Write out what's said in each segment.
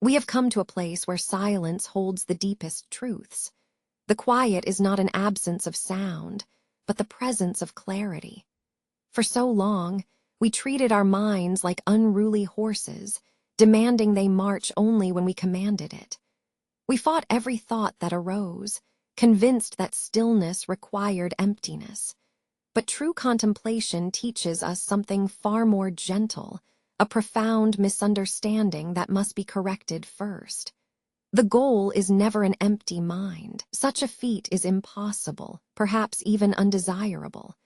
We have come to a place where silence holds the deepest truths. The quiet is not an absence of sound, but the presence of clarity. For so long, we treated our minds like unruly horses, demanding they march only when we commanded it. We fought every thought that arose, convinced that stillness required emptiness. But true contemplation teaches us something far more gentle, a profound misunderstanding that must be corrected first. The goal is never an empty mind. Such a feat is impossible, perhaps even undesirable.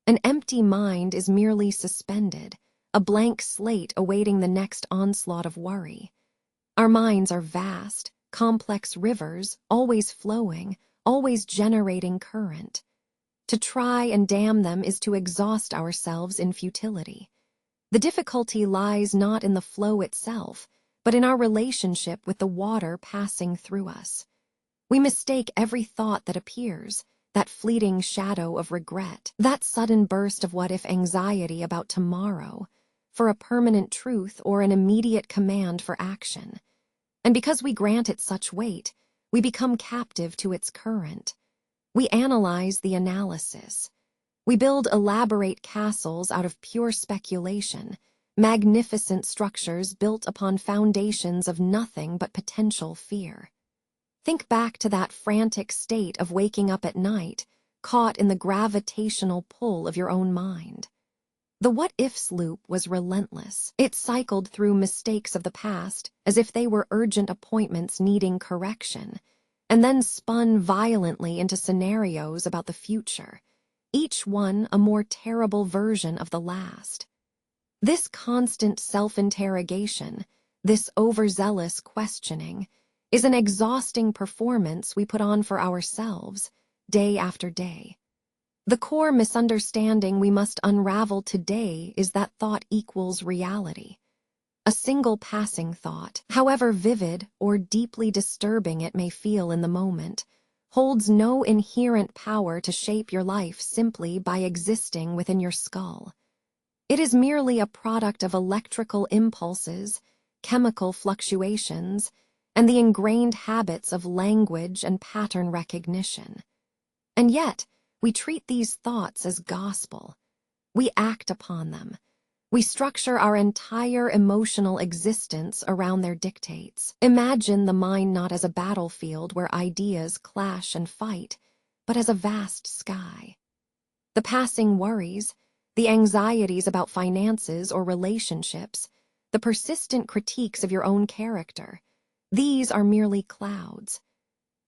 An empty mind is merely suspended, a blank slate awaiting the next onslaught of worry. Our minds are vast, complex rivers, always flowing, always generating current. To try and dam them is to exhaust ourselves in futility. The difficulty lies not in the flow itself, but in our relationship with the water passing through us. We mistake every thought that appears, that fleeting shadow of regret, that sudden burst of what-if anxiety about tomorrow, for a permanent truth or an immediate command for action. And because we grant it such weight, we become captive to its current. We analyze the analysis. We build elaborate castles out of pure speculation, magnificent structures built upon foundations of nothing but potential fear. Think back to that frantic state of waking up at night, caught in the gravitational pull of your own mind. The what-ifs loop was relentless. It cycled through mistakes of the past as if they were urgent appointments needing correction, and then spun violently into scenarios about the future, each one a more terrible version of the last. This constant self-interrogation, this overzealous questioning, is an exhausting performance we put on for ourselves, day after day. The core misunderstanding we must unravel today is that thought equals reality. A single passing thought, however vivid or deeply disturbing it may feel in the moment, holds no inherent power to shape your life simply by existing within your skull. It is merely a product of electrical impulses, chemical fluctuations, and the ingrained habits of language and pattern recognition. And yet, we treat these thoughts as gospel. We act upon them. We structure our entire emotional existence around their dictates. Imagine the mind not as a battlefield where ideas clash and fight, but as a vast sky. The passing worries, the anxieties about finances or relationships, the persistent critiques of your own character, these are merely clouds.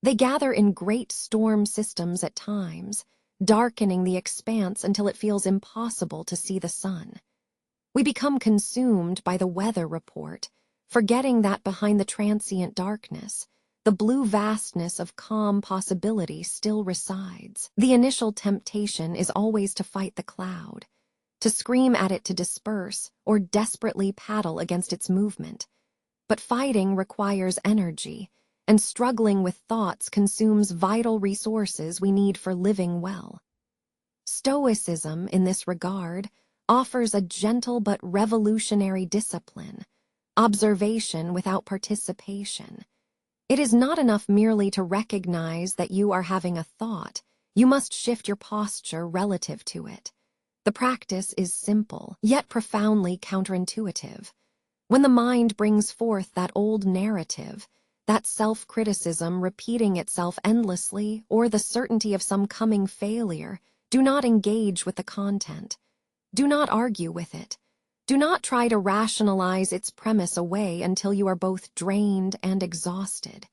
They gather in great storm systems at times, darkening the expanse until it feels impossible to see the sun. We become consumed by the weather report, forgetting that behind the transient darkness, the blue vastness of calm possibility still resides. The initial temptation is always to fight the cloud, to scream at it to disperse, or desperately paddle against its movement. But fighting requires energy, and struggling with thoughts consumes vital resources we need for living well. Stoicism, in this regard, offers a gentle but revolutionary discipline, observation without participation. It is not enough merely to recognize that you are having a thought. You must shift your posture relative to it. The practice is simple, yet profoundly counterintuitive. When the mind brings forth that old narrative, that self-criticism repeating itself endlessly, or the certainty of some coming failure, do not engage with the content. Do not argue with it. Do not try to rationalize its premise away until you are both drained and exhausted.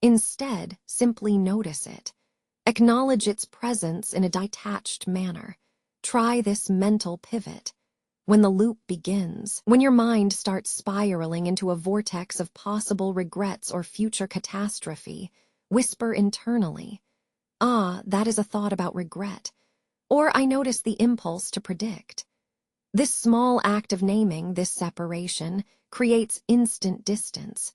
Instead, simply notice it. Acknowledge its presence in a detached manner. Try this mental pivot. When the loop begins, when your mind starts spiraling into a vortex of possible regrets or future catastrophe, whisper internally, "Ah, that is a thought about regret," or "I notice the impulse to predict." This small act of naming this separation creates instant distance.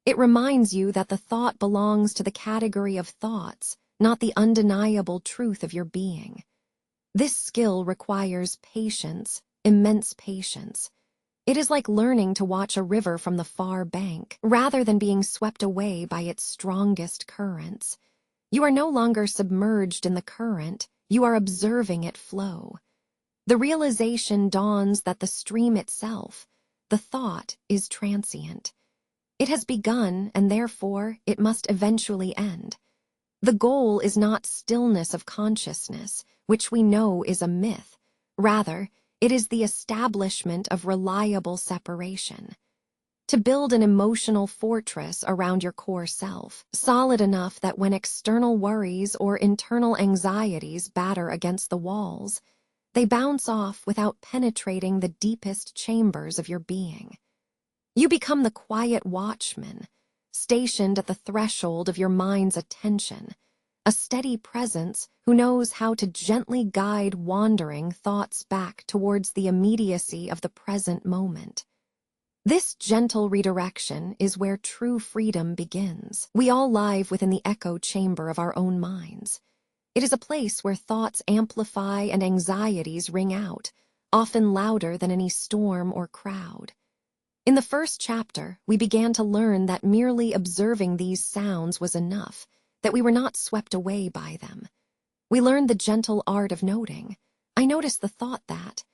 It reminds you that the thought belongs to the category of thoughts, not the undeniable truth of your being. This skill requires patience, immense patience. It is like learning to watch a river from the far bank, rather than being swept away by its strongest currents. You are no longer submerged in the current, you are observing it flow. The realization dawns that the stream itself, the thought, is transient. It has begun, and therefore it must eventually end. The goal is not stillness of consciousness, which we know is a myth. Rather, it is the establishment of reliable separation. To build an emotional fortress around your core self, solid enough that when external worries or internal anxieties batter against the walls, they bounce off without penetrating the deepest chambers of your being. You become the quiet watchman, stationed at the threshold of your mind's attention, a steady presence who knows how to gently guide wandering thoughts back towards the immediacy of the present moment. This gentle redirection is where true freedom begins. We all live within the echo chamber of our own minds. It is a place where thoughts amplify and anxieties ring out, often louder than any storm or crowd. In the first chapter, we began to learn that merely observing these sounds was enough, that we were not swept away by them. We learned the gentle art of noting. I noticed the thought that.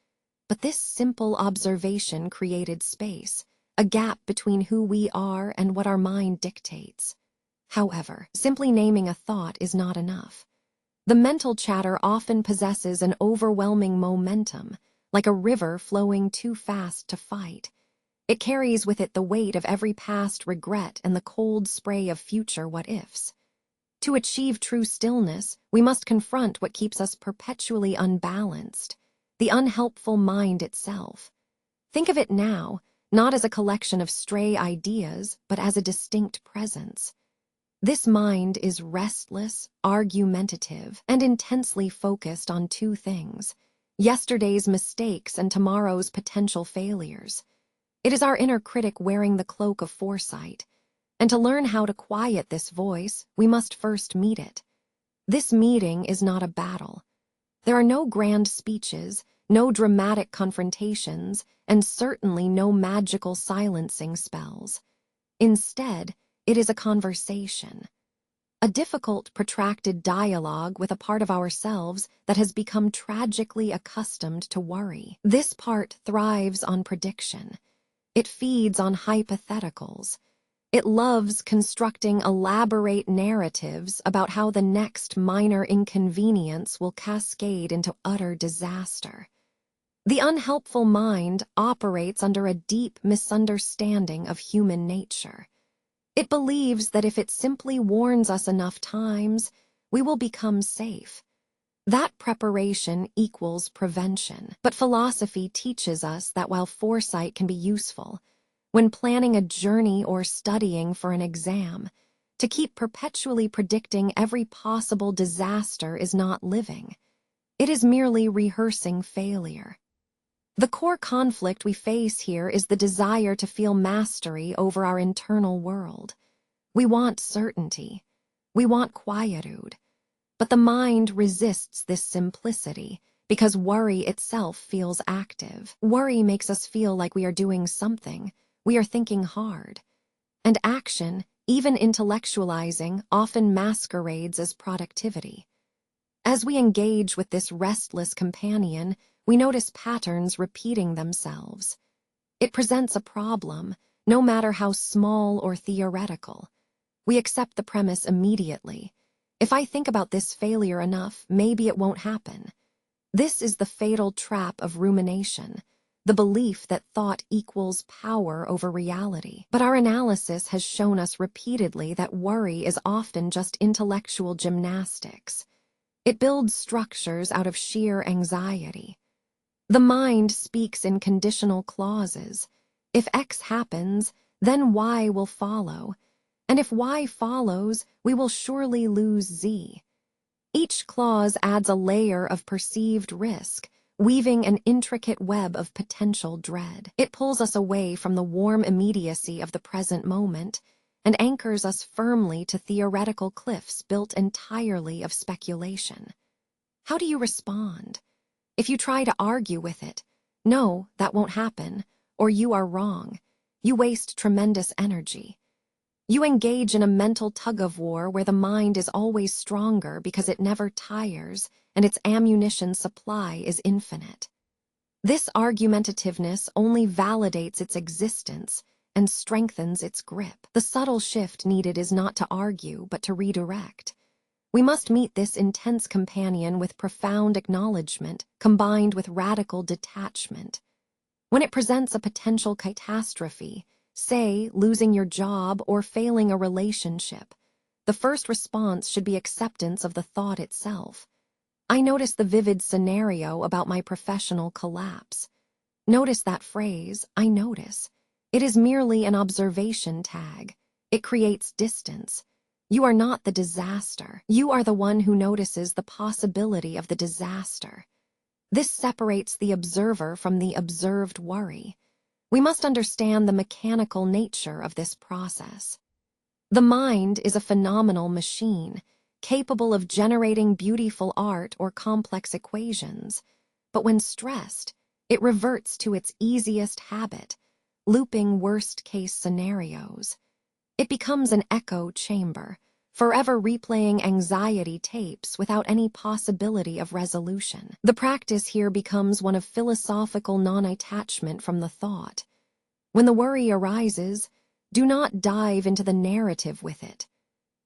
But this simple observation created space, a gap between who we are and what our mind dictates. However, simply naming a thought is not enough. The mental chatter often possesses an overwhelming momentum, like a river flowing too fast to fight. It carries with it the weight of every past regret and the cold spray of future what-ifs. To achieve true stillness, we must confront what keeps us perpetually unbalanced, the unhelpful mind itself. Think of it now, not as a collection of stray ideas, but as a distinct presence. This mind is restless, argumentative, and intensely focused on two things: yesterday's mistakes and tomorrow's potential failures. It is our inner critic wearing the cloak of foresight, and to learn how to quiet this voice, we must first meet it. This meeting is not a battle. There are no grand speeches, no dramatic confrontations, and certainly no magical silencing spells. Instead, it is a conversation. A difficult, protracted dialogue with a part of ourselves that has become tragically accustomed to worry. This part thrives on prediction. It feeds on hypotheticals. It loves constructing elaborate narratives about how the next minor inconvenience will cascade into utter disaster. The unhelpful mind operates under a deep misunderstanding of human nature. It believes that if it simply warns us enough times, we will become safe. That preparation equals prevention. But philosophy teaches us that while foresight can be useful, when planning a journey or studying for an exam, to keep perpetually predicting every possible disaster is not living. It is merely rehearsing failure. The core conflict we face here is the desire to feel mastery over our internal world. We want certainty. We want quietude. But the mind resists this simplicity because worry itself feels active. Worry makes us feel like we are doing something. We are thinking hard. And action, even intellectualizing, often masquerades as productivity. As we engage with this restless companion, we notice patterns repeating themselves. It presents a problem, no matter how small or theoretical. We accept the premise immediately. If I think about this failure enough, maybe it won't happen. This is the fatal trap of rumination, the belief that thought equals power over reality. But our analysis has shown us repeatedly that worry is often just intellectual gymnastics. It builds structures out of sheer anxiety. The mind speaks in conditional clauses. If X happens, then Y will follow. And if Y follows, we will surely lose Z. Each clause adds a layer of perceived risk, weaving an intricate web of potential dread. It pulls us away from the warm immediacy of the present moment and anchors us firmly to theoretical cliffs built entirely of speculation. How do you respond? If you try to argue with it, no, that won't happen, or you are wrong, you waste tremendous energy. You engage in a mental tug-of-war where the mind is always stronger because it never tires and its ammunition supply is infinite. This argumentativeness only validates its existence and strengthens its grip. The subtle shift needed is not to argue, but to redirect. We must meet this intense companion with profound acknowledgement combined with radical detachment. When it presents a potential catastrophe, say losing your job or failing a relationship, the first response should be acceptance of the thought itself. I notice the vivid scenario about my professional collapse. Notice that phrase, I notice. It is merely an observation tag. It creates distance. You are not the disaster. You are the one who notices the possibility of the disaster. This separates the observer from the observed worry. We must understand the mechanical nature of this process. The mind is a phenomenal machine, capable of generating beautiful art or complex equations. But when stressed, it reverts to its easiest habit, looping worst-case scenarios. It becomes an echo chamber, forever replaying anxiety tapes without any possibility of resolution. The practice here becomes one of philosophical non-attachment from the thought. When the worry arises, do not dive into the narrative with it.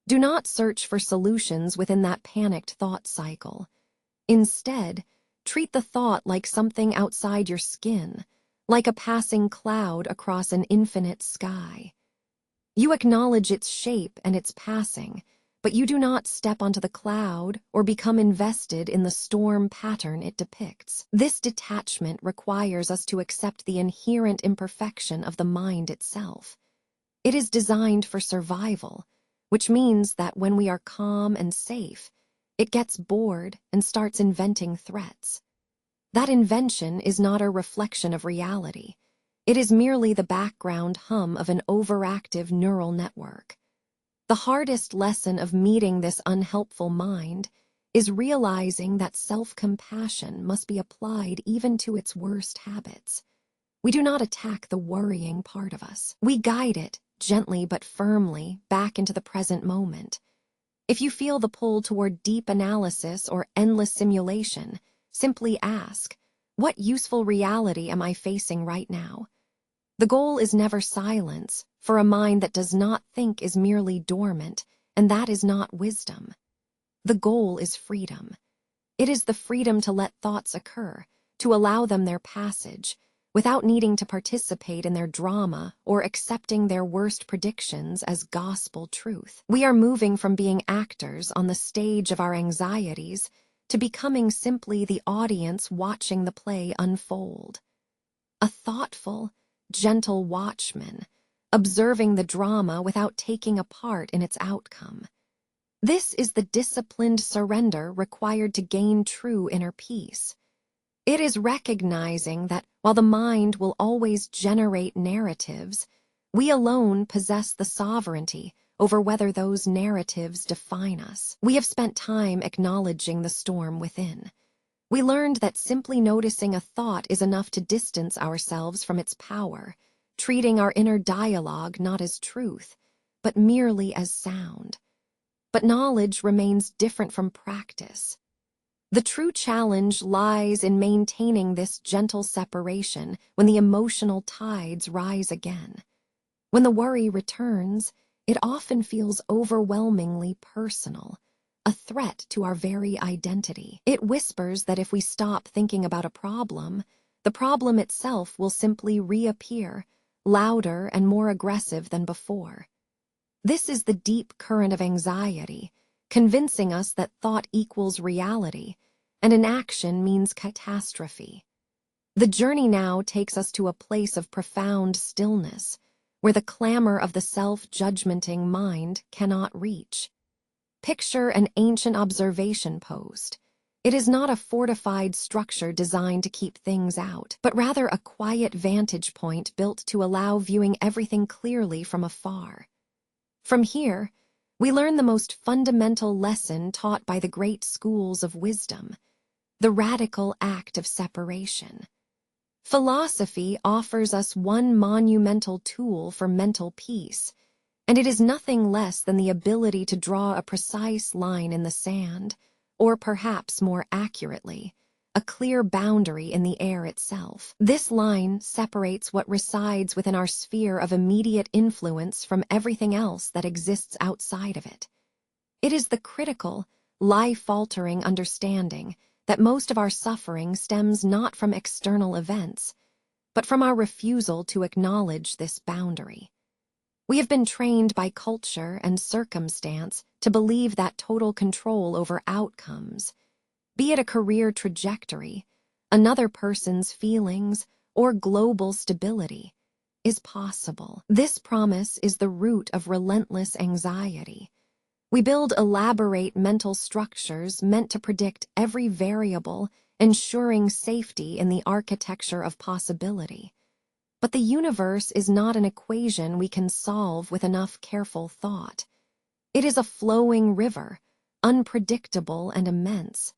Do not search for solutions within that panicked thought cycle. Instead, treat the thought like something outside your skin, like a passing cloud across an infinite sky. You acknowledge its shape and its passing, but you do not step onto the cloud or become invested in the storm pattern it depicts. This detachment requires us to accept the inherent imperfection of the mind itself. It is designed for survival, which means that when we are calm and safe, it gets bored and starts inventing threats. That invention is not a reflection of reality. It is merely the background hum of an overactive neural network. The hardest lesson of meeting this unhelpful mind is realizing that self-compassion must be applied even to its worst habits. We do not attack the worrying part of us. We guide it, gently but firmly, back into the present moment. If you feel the pull toward deep analysis or endless simulation, simply ask, what useful reality am I facing right now? The goal is never silence, for a mind that does not think is merely dormant, and that is not wisdom. The goal is freedom. It is the freedom to let thoughts occur, to allow them their passage, without needing to participate in their drama or accepting their worst predictions as gospel truth. We are moving from being actors on the stage of our anxieties to becoming simply the audience watching the play unfold. A thoughtful, gentle watchman, observing the drama without taking a part in its outcome. This is the disciplined surrender required to gain true inner peace. It is recognizing that while the mind will always generate narratives, we alone possess the sovereignty over whether those narratives define us. We have spent time acknowledging the storm within. We learned that simply noticing a thought is enough to distance ourselves from its power, treating our inner dialogue not as truth, but merely as sound. But knowledge remains different from practice. The true challenge lies in maintaining this gentle separation when the emotional tides rise again. When the worry returns, it often feels overwhelmingly personal, a threat to our very identity. It whispers that if we stop thinking about a problem, the problem itself will simply reappear, louder and more aggressive than before. This is the deep current of anxiety, convincing us that thought equals reality, and inaction means catastrophe. The journey now takes us to a place of profound stillness, where the clamor of the self-judgmenting mind cannot reach. Picture an ancient observation post. It is not a fortified structure designed to keep things out, but rather a quiet vantage point built to allow viewing everything clearly from afar. From here, we learn the most fundamental lesson taught by the great schools of wisdom, the radical act of separation. Philosophy offers us one monumental tool for mental peace, and it is nothing less than the ability to draw a precise line in the sand, or perhaps more accurately, a clear boundary in the air itself. This line separates what resides within our sphere of immediate influence from everything else that exists outside of it. It is the critical, life-altering understanding that most of our suffering stems not from external events, but from our refusal to acknowledge this boundary. We have been trained by culture and circumstance to believe that total control over outcomes, be it a career trajectory, another person's feelings, or global stability, is possible. This promise is the root of relentless anxiety. We build elaborate mental structures meant to predict every variable, ensuring safety in the architecture of possibility. But the universe is not an equation we can solve with enough careful thought. It is a flowing river, unpredictable and immense.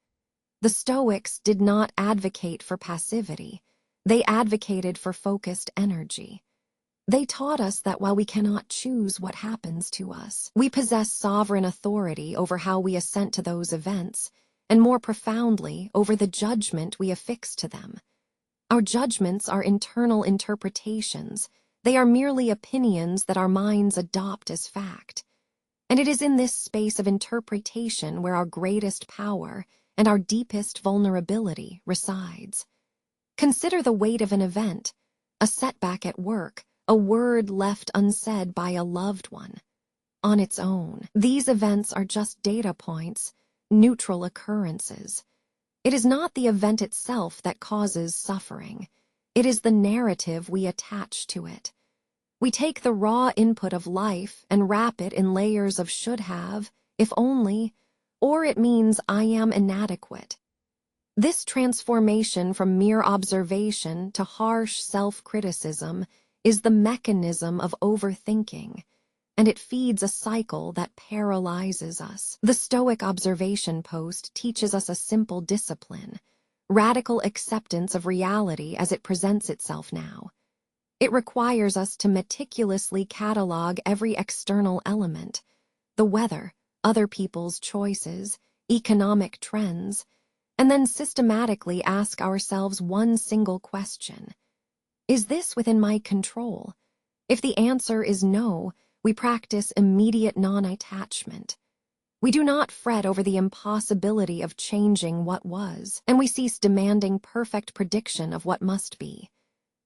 The Stoics did not advocate for passivity. They advocated for focused energy. They taught us that while we cannot choose what happens to us, we possess sovereign authority over how we assent to those events, and more profoundly, over the judgment we affix to them. Our judgments are internal interpretations. They are merely opinions that our minds adopt as fact. And it is in this space of interpretation where our greatest power and our deepest vulnerability resides. Consider the weight of an event, a setback at work, a word left unsaid by a loved one. On its own, these events are just data points, neutral occurrences. It is not the event itself that causes suffering. It is the narrative we attach to it. We take the raw input of life and wrap it in layers of should have, if only, or it means I am inadequate. This transformation from mere observation to harsh self-criticism is the mechanism of overthinking, and it feeds a cycle that paralyzes us. The Stoic observation post teaches us a simple discipline, radical acceptance of reality as it presents itself now. It requires us to meticulously catalog every external element, the weather, other people's choices, economic trends, and then systematically ask ourselves one single question. Is this within my control? If the answer is no, we practice immediate non-attachment. We do not fret over the impossibility of changing what was, and we cease demanding perfect prediction of what must be.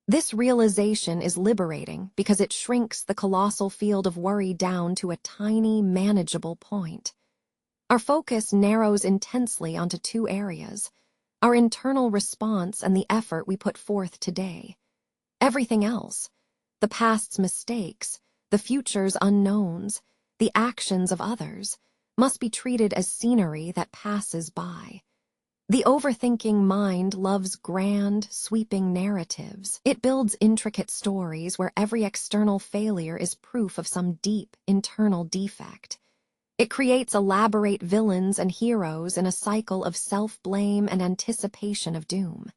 This realization is liberating because it shrinks the colossal field of worry down to a tiny, manageable point. Our focus narrows intensely onto two areas: our internal response and the effort we put forth today. Everything else, the past's mistakes, the future's unknowns, the actions of others, must be treated as scenery that passes by. The overthinking mind loves grand, sweeping narratives. It builds intricate stories where every external failure is proof of some deep, internal defect. It creates elaborate villains and heroes in a cycle of self-blame and anticipation of doom.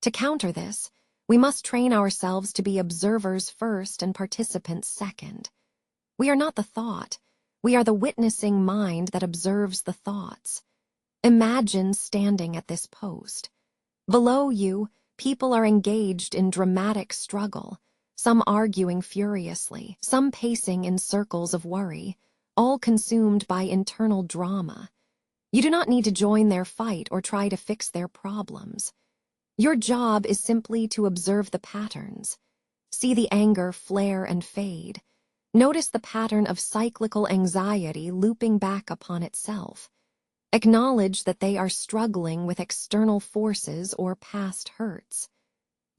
To counter this, we must train ourselves to be observers first and participants second. We are not the thought. We are the witnessing mind that observes the thoughts. Imagine standing at this post. Below you, people are engaged in dramatic struggle, some arguing furiously, some pacing in circles of worry, all consumed by internal drama. You do not need to join their fight or try to fix their problems. Your job is simply to observe the patterns. See the anger flare and fade. Notice the pattern of cyclical anxiety looping back upon itself. Acknowledge that they are struggling with external forces or past hurts.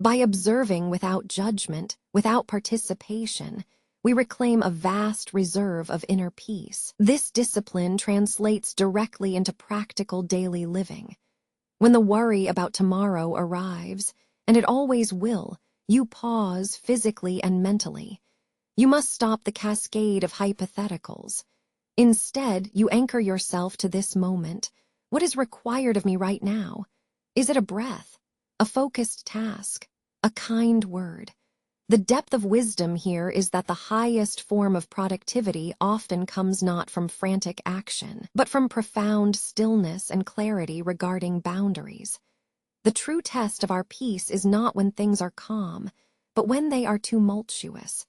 By observing without judgment, without participation, we reclaim a vast reserve of inner peace. This discipline translates directly into practical daily living. When the worry about tomorrow arrives, and it always will, you pause physically and mentally. You must stop the cascade of hypotheticals. Instead, you anchor yourself to this moment. What is required of me right now? Is it a breath? A focused task? a kind word. The depth of wisdom here is that the highest form of productivity often comes not from frantic action, but from profound stillness and clarity regarding boundaries. The true test of our peace is not when things are calm, but when they are tumultuous.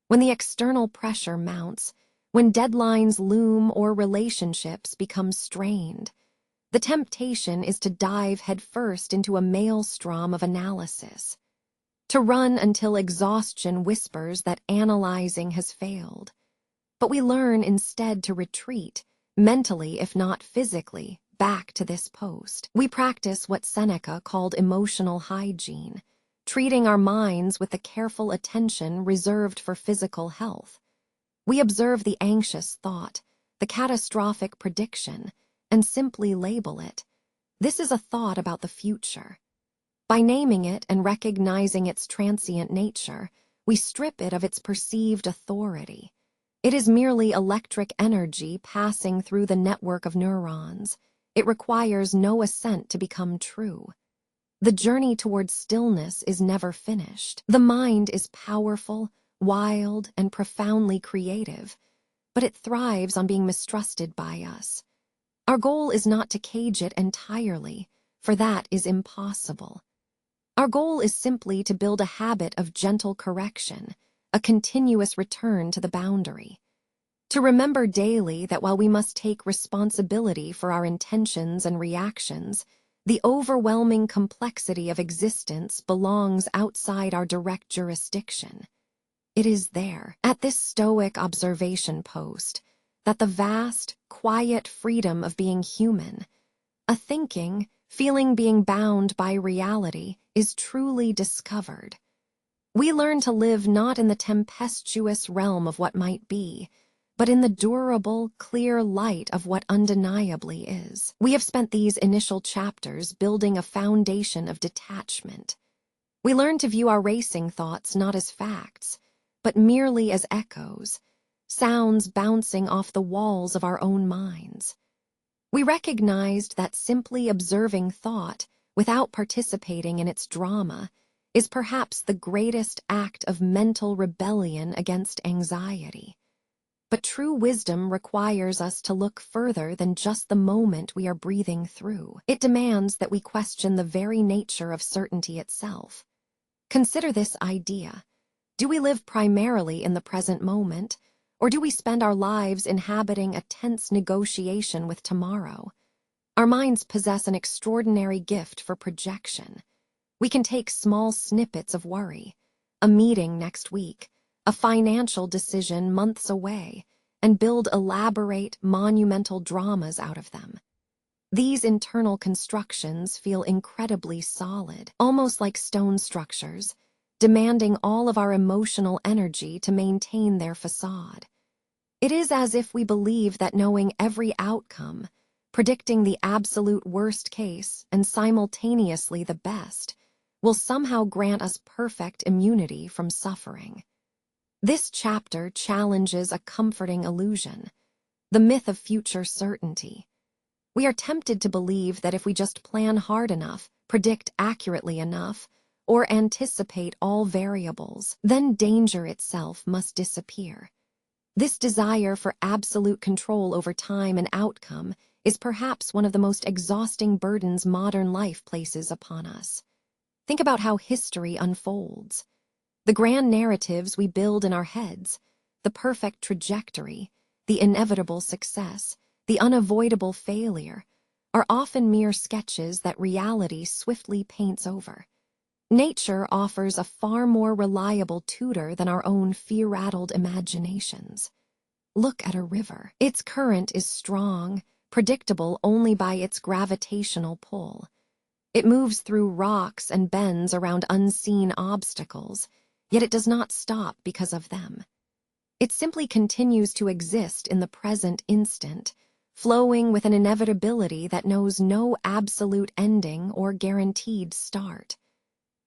When the external pressure mounts, when deadlines loom or relationships become strained. The temptation is to dive headfirst into a maelstrom of analysis, to run until exhaustion whispers that analyzing has failed. But we learn instead to retreat, mentally if not physically, back to this post. We practice what Seneca called emotional hygiene, treating our minds with the careful attention reserved for physical health. We observe the anxious thought, the catastrophic prediction, and simply label it. This is a thought about the future. By naming it and recognizing its transient nature, we strip it of its perceived authority. It is merely electric energy passing through the network of neurons. It requires no assent to become true. The journey towards stillness is never finished. The mind is powerful, wild, and profoundly creative, but it thrives on being mistrusted by us. Our goal is not to cage it entirely, for that is impossible. Our goal is simply to build a habit of gentle correction, a continuous return to the boundary. To remember daily that while we must take responsibility for our intentions and reactions, the overwhelming complexity of existence belongs outside our direct jurisdiction. It is there, at this Stoic observation post, that the vast, quiet freedom of being human, a thinking, feeling being bound by reality, is truly discovered. We learn to live not in the tempestuous realm of what might be, but in the durable, clear light of what undeniably is. We have spent these initial chapters building a foundation of detachment. We learn to view our racing thoughts not as facts, but merely as echoes, sounds bouncing off the walls of our own minds. We recognized that simply observing thought, without participating in its drama, is perhaps the greatest act of mental rebellion against anxiety. But true wisdom requires us to look further than just the moment we are breathing through. It demands that we question the very nature of certainty itself. Consider this idea. Do we live primarily in the present moment, or do we spend our lives inhabiting a tense negotiation with tomorrow? Our minds possess an extraordinary gift for projection. We can take small snippets of worry, a meeting next week, a financial decision months away, and build elaborate, monumental dramas out of them. These internal constructions feel incredibly solid, almost like stone structures, demanding all of our emotional energy to maintain their facade. It is as if we believe that knowing every outcome, predicting the absolute worst case and simultaneously the best, will somehow grant us perfect immunity from suffering. This chapter challenges a comforting illusion, the myth of future certainty. We are tempted to believe that if we just plan hard enough, predict accurately enough, or anticipate all variables, then danger itself must disappear. This desire for absolute control over time and outcome is perhaps one of the most exhausting burdens modern life places upon us. Think about how history unfolds. The grand narratives we build in our heads, the perfect trajectory, the inevitable success, the unavoidable failure, are often mere sketches that reality swiftly paints over. Nature offers a far more reliable tutor than our own fear-rattled imaginations. Look at a river. Its current is strong, predictable only by its gravitational pull. It moves through rocks and bends around unseen obstacles, yet it does not stop because of them. It simply continues to exist in the present instant, flowing with an inevitability that knows no absolute ending or guaranteed start.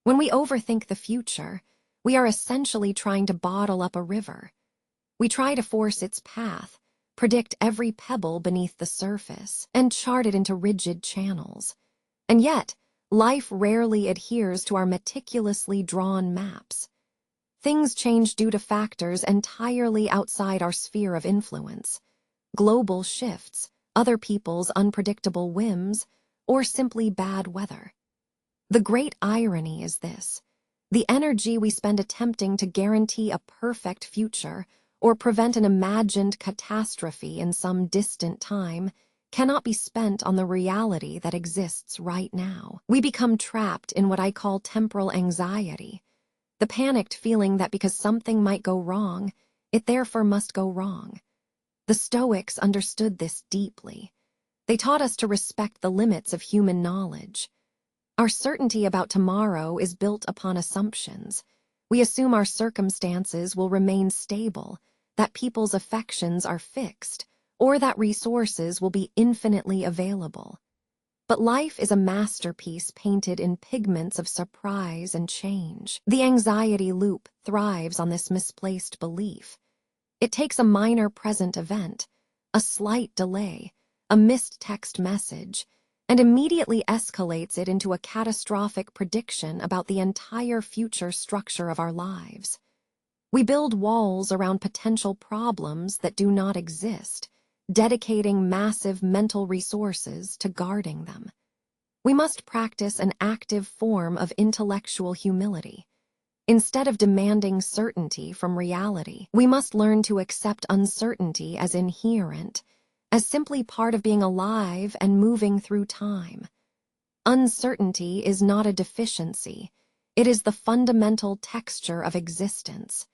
When we overthink the future, we are essentially trying to bottle up a river. We try to force its path, predict every pebble beneath the surface, and chart it into rigid channels. And yet, Life rarely adheres to our meticulously drawn maps. Things change due to factors entirely outside our sphere of influence. Global shifts, other people's unpredictable whims, or simply bad weather. The great irony is this: the energy we spend attempting to guarantee a perfect future or prevent an imagined catastrophe in some distant time cannot be spent on the reality that exists right now. We become trapped in what I call temporal anxiety, the panicked feeling that because something might go wrong, it therefore must go wrong. The Stoics understood this deeply. They taught us to respect the limits of human knowledge. Our certainty about tomorrow is built upon assumptions. We assume our circumstances will remain stable, that people's affections are fixed, or that resources will be infinitely available. But life is a masterpiece painted in pigments of surprise and change. The anxiety loop thrives on this misplaced belief. It takes a minor present event, a slight delay, a missed text message, and immediately escalates it into a catastrophic prediction about the entire future structure of our lives. We build walls around potential problems that do not exist, dedicating massive mental resources to guarding them. We must practice an active form of intellectual humility. Instead of demanding certainty from reality, we must learn to accept uncertainty as inherent, as simply part of being alive and moving through time. Uncertainty is not a deficiency. It is the fundamental texture of existence.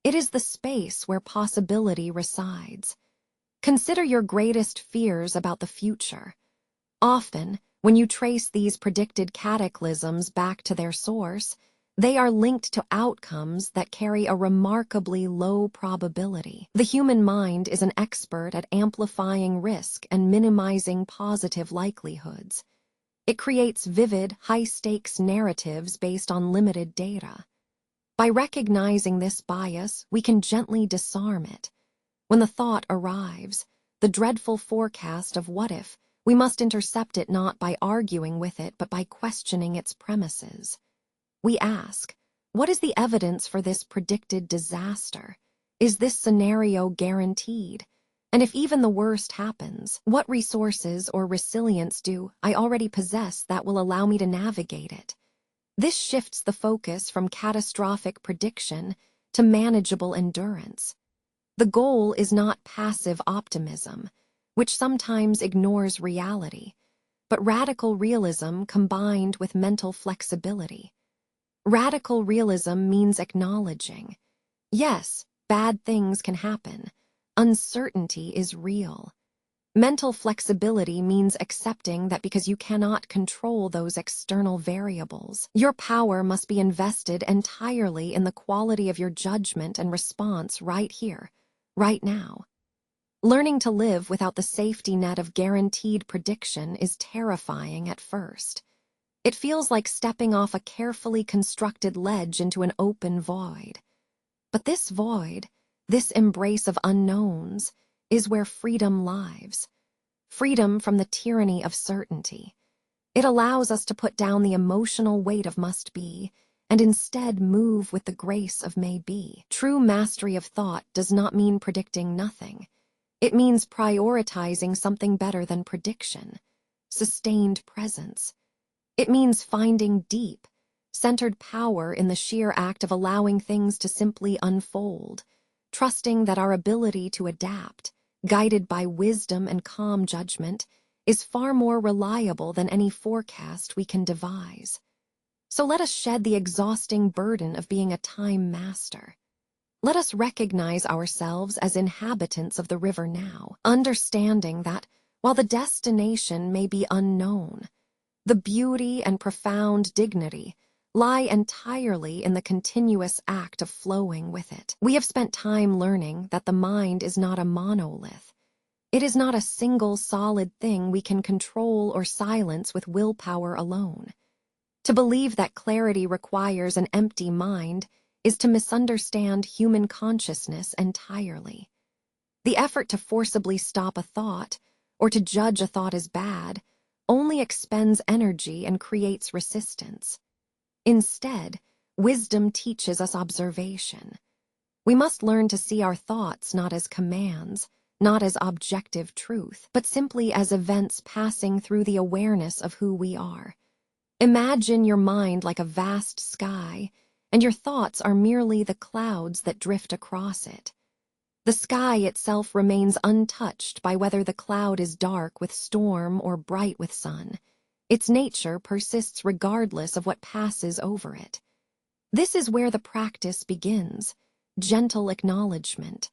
It is the space where possibility resides. Consider your greatest fears about the future. Often, when you trace these predicted cataclysms back to their source, they are linked to outcomes that carry a remarkably low probability. The human mind is an expert at amplifying risk and minimizing positive likelihoods. It creates vivid, high-stakes narratives based on limited data. By recognizing this bias, we can gently disarm it. When the thought arrives, the dreadful forecast of what if, we must intercept it not by arguing with it but by questioning its premises. We ask, what is the evidence for this predicted disaster? Is this scenario guaranteed? And if even the worst happens, what resources or resilience do I already possess that will allow me to navigate it? This shifts the focus from catastrophic prediction to manageable endurance. The goal is not passive optimism, which sometimes ignores reality, but radical realism combined with mental flexibility. Radical realism means acknowledging, yes, bad things can happen. Uncertainty is real. Mental flexibility means accepting that because you cannot control those external variables, your power must be invested entirely in the quality of your judgment and response right here, right now. Learning to live without the safety net of guaranteed prediction is terrifying at first. It feels like stepping off a carefully constructed ledge into an open void. But this void, this embrace of unknowns, is where freedom lies. Freedom from the tyranny of certainty. It allows us to put down the emotional weight of must be, and instead move with the grace of may be. True mastery of thought does not mean predicting nothing. It means prioritizing something better than prediction, sustained presence. It means finding deep, centered power in the sheer act of allowing things to simply unfold, trusting that our ability to adapt, guided by wisdom and calm judgment, is far more reliable than any forecast we can devise. So let us shed the exhausting burden of being a time master. Let us recognize ourselves as inhabitants of the river now, understanding that, while the destination may be unknown, the beauty and profound dignity lie entirely in the continuous act of flowing with it. We have spent time learning that the mind is not a monolith. It is not a single solid thing we can control or silence with willpower alone. To believe that clarity requires an empty mind is to misunderstand human consciousness entirely. The effort to forcibly stop a thought, or to judge a thought as bad, only expends energy and creates resistance. Instead, wisdom teaches us observation. We must learn to see our thoughts not as commands, not as objective truth, but simply as events passing through the awareness of who we are. Imagine your mind like a vast sky, and your thoughts are merely the clouds that drift across it. The sky itself remains untouched by whether the cloud is dark with storm or bright with sun. Its nature persists regardless of what passes over it. This is where the practice begins, gentle acknowledgement.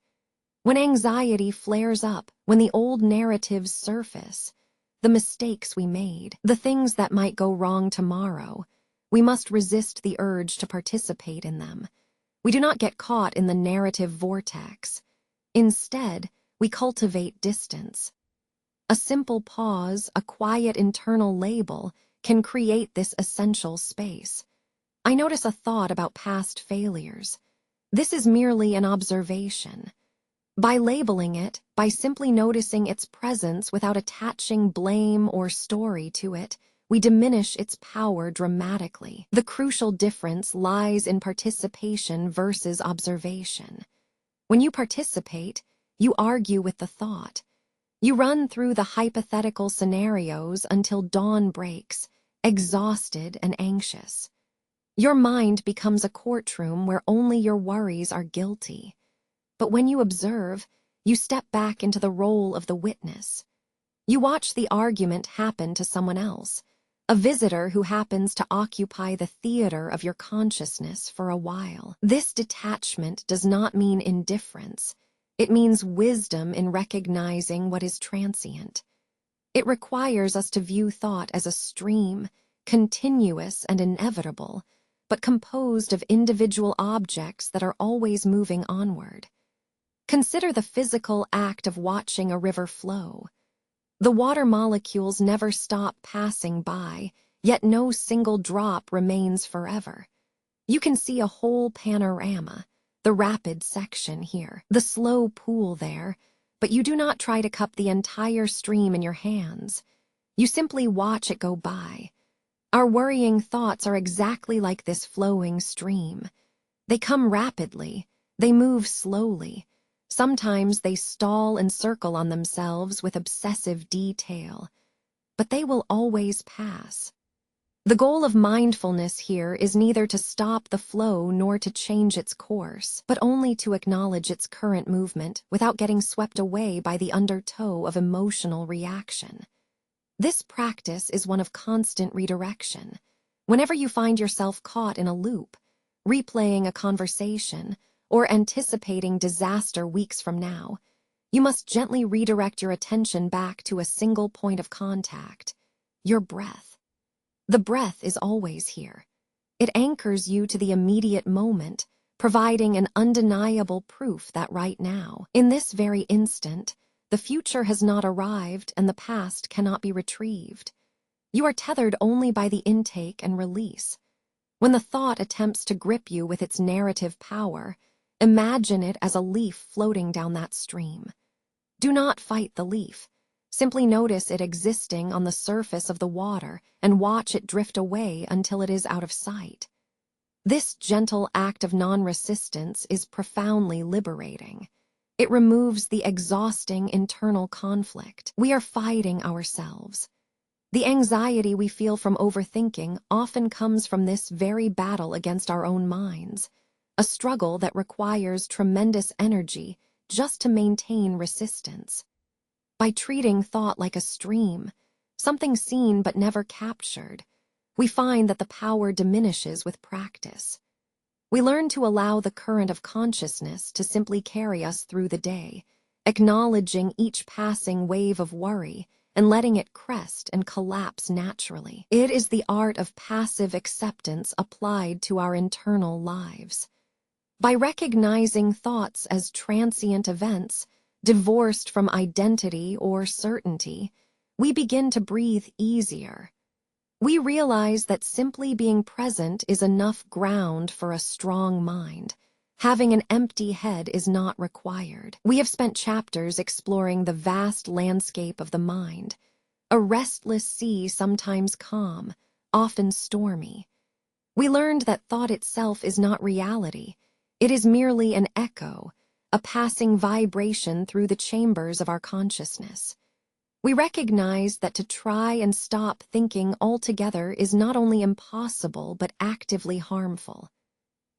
When anxiety flares up, when the old narratives surface, the mistakes we made, the things that might go wrong tomorrow, we must resist the urge to participate in them. We do not get caught in the narrative vortex. Instead, we cultivate distance. A simple pause, a quiet internal label, can create this essential space. I notice a thought about past failures. This is merely an observation. By labeling it, by simply noticing its presence without attaching blame or story to it, we diminish its power dramatically. The crucial difference lies in participation versus observation. When you participate, you argue with the thought. You run through the hypothetical scenarios until dawn breaks, exhausted and anxious. Your mind becomes a courtroom where only your worries are guilty. But when you observe, you step back into the role of the witness. You watch the argument happen to someone else, a visitor who happens to occupy the theater of your consciousness for a while. This detachment does not mean indifference. It means wisdom in recognizing what is transient. It requires us to view thought as a stream, continuous and inevitable, but composed of individual objects that are always moving onward. Consider the physical act of watching a river flow. The water molecules never stop passing by, yet no single drop remains forever. You can see a whole panorama, the rapid section here, the slow pool there, but you do not try to cup the entire stream in your hands. You simply watch it go by. Our worrying thoughts are exactly like this flowing stream. They come rapidly, they move slowly. Sometimes they stall and circle on themselves with obsessive detail, but they will always pass. The goal of mindfulness here is neither to stop the flow nor to change its course, but only to acknowledge its current movement without getting swept away by the undertow of emotional reaction. This practice is one of constant redirection. Whenever you find yourself caught in a loop, replaying a conversation, or anticipating disaster weeks from now, you must gently redirect your attention back to a single point of contact, your breath. The breath is always here. It anchors you to the immediate moment, providing an undeniable proof that right now, in this very instant, the future has not arrived and the past cannot be retrieved. You are tethered only by the intake and release. When the thought attempts to grip you with its narrative power, imagine it as a leaf floating down that stream. Do not fight the leaf. Simply notice it existing on the surface of the water and watch it drift away until it is out of sight. This gentle act of non-resistance is profoundly liberating. It removes the exhausting internal conflict. We are fighting ourselves. The anxiety we feel from overthinking often comes from this very battle against our own minds, a struggle that requires tremendous energy just to maintain resistance. By treating thought like a stream, something seen but never captured, we find that the power diminishes with practice. We learn to allow the current of consciousness to simply carry us through the day, acknowledging each passing wave of worry and letting it crest and collapse naturally. It is the art of passive acceptance applied to our internal lives. By recognizing thoughts as transient events, divorced from identity or certainty, we begin to breathe easier. We realize that simply being present is enough ground for a strong mind. Having an empty head is not required. We have spent chapters exploring the vast landscape of the mind. a restless sea sometimes calm, often stormy. We learned that thought itself is not reality. It is merely an echo, a passing vibration through the chambers of our consciousness. We recognized that to try and stop thinking altogether is not only impossible but actively harmful.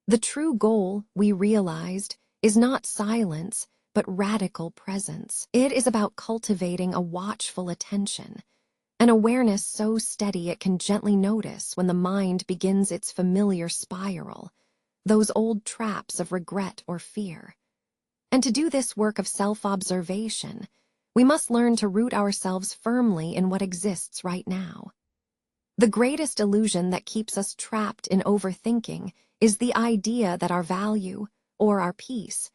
The true goal, we realized, is not silence, but radical presence. It is about cultivating a watchful attention, an awareness so steady it can gently notice when the mind begins its familiar spiral, those old traps of regret or fear. And to do this work of self-observation, we must learn to root ourselves firmly in what exists right now. The greatest illusion that keeps us trapped in overthinking is the idea that our value, or our peace,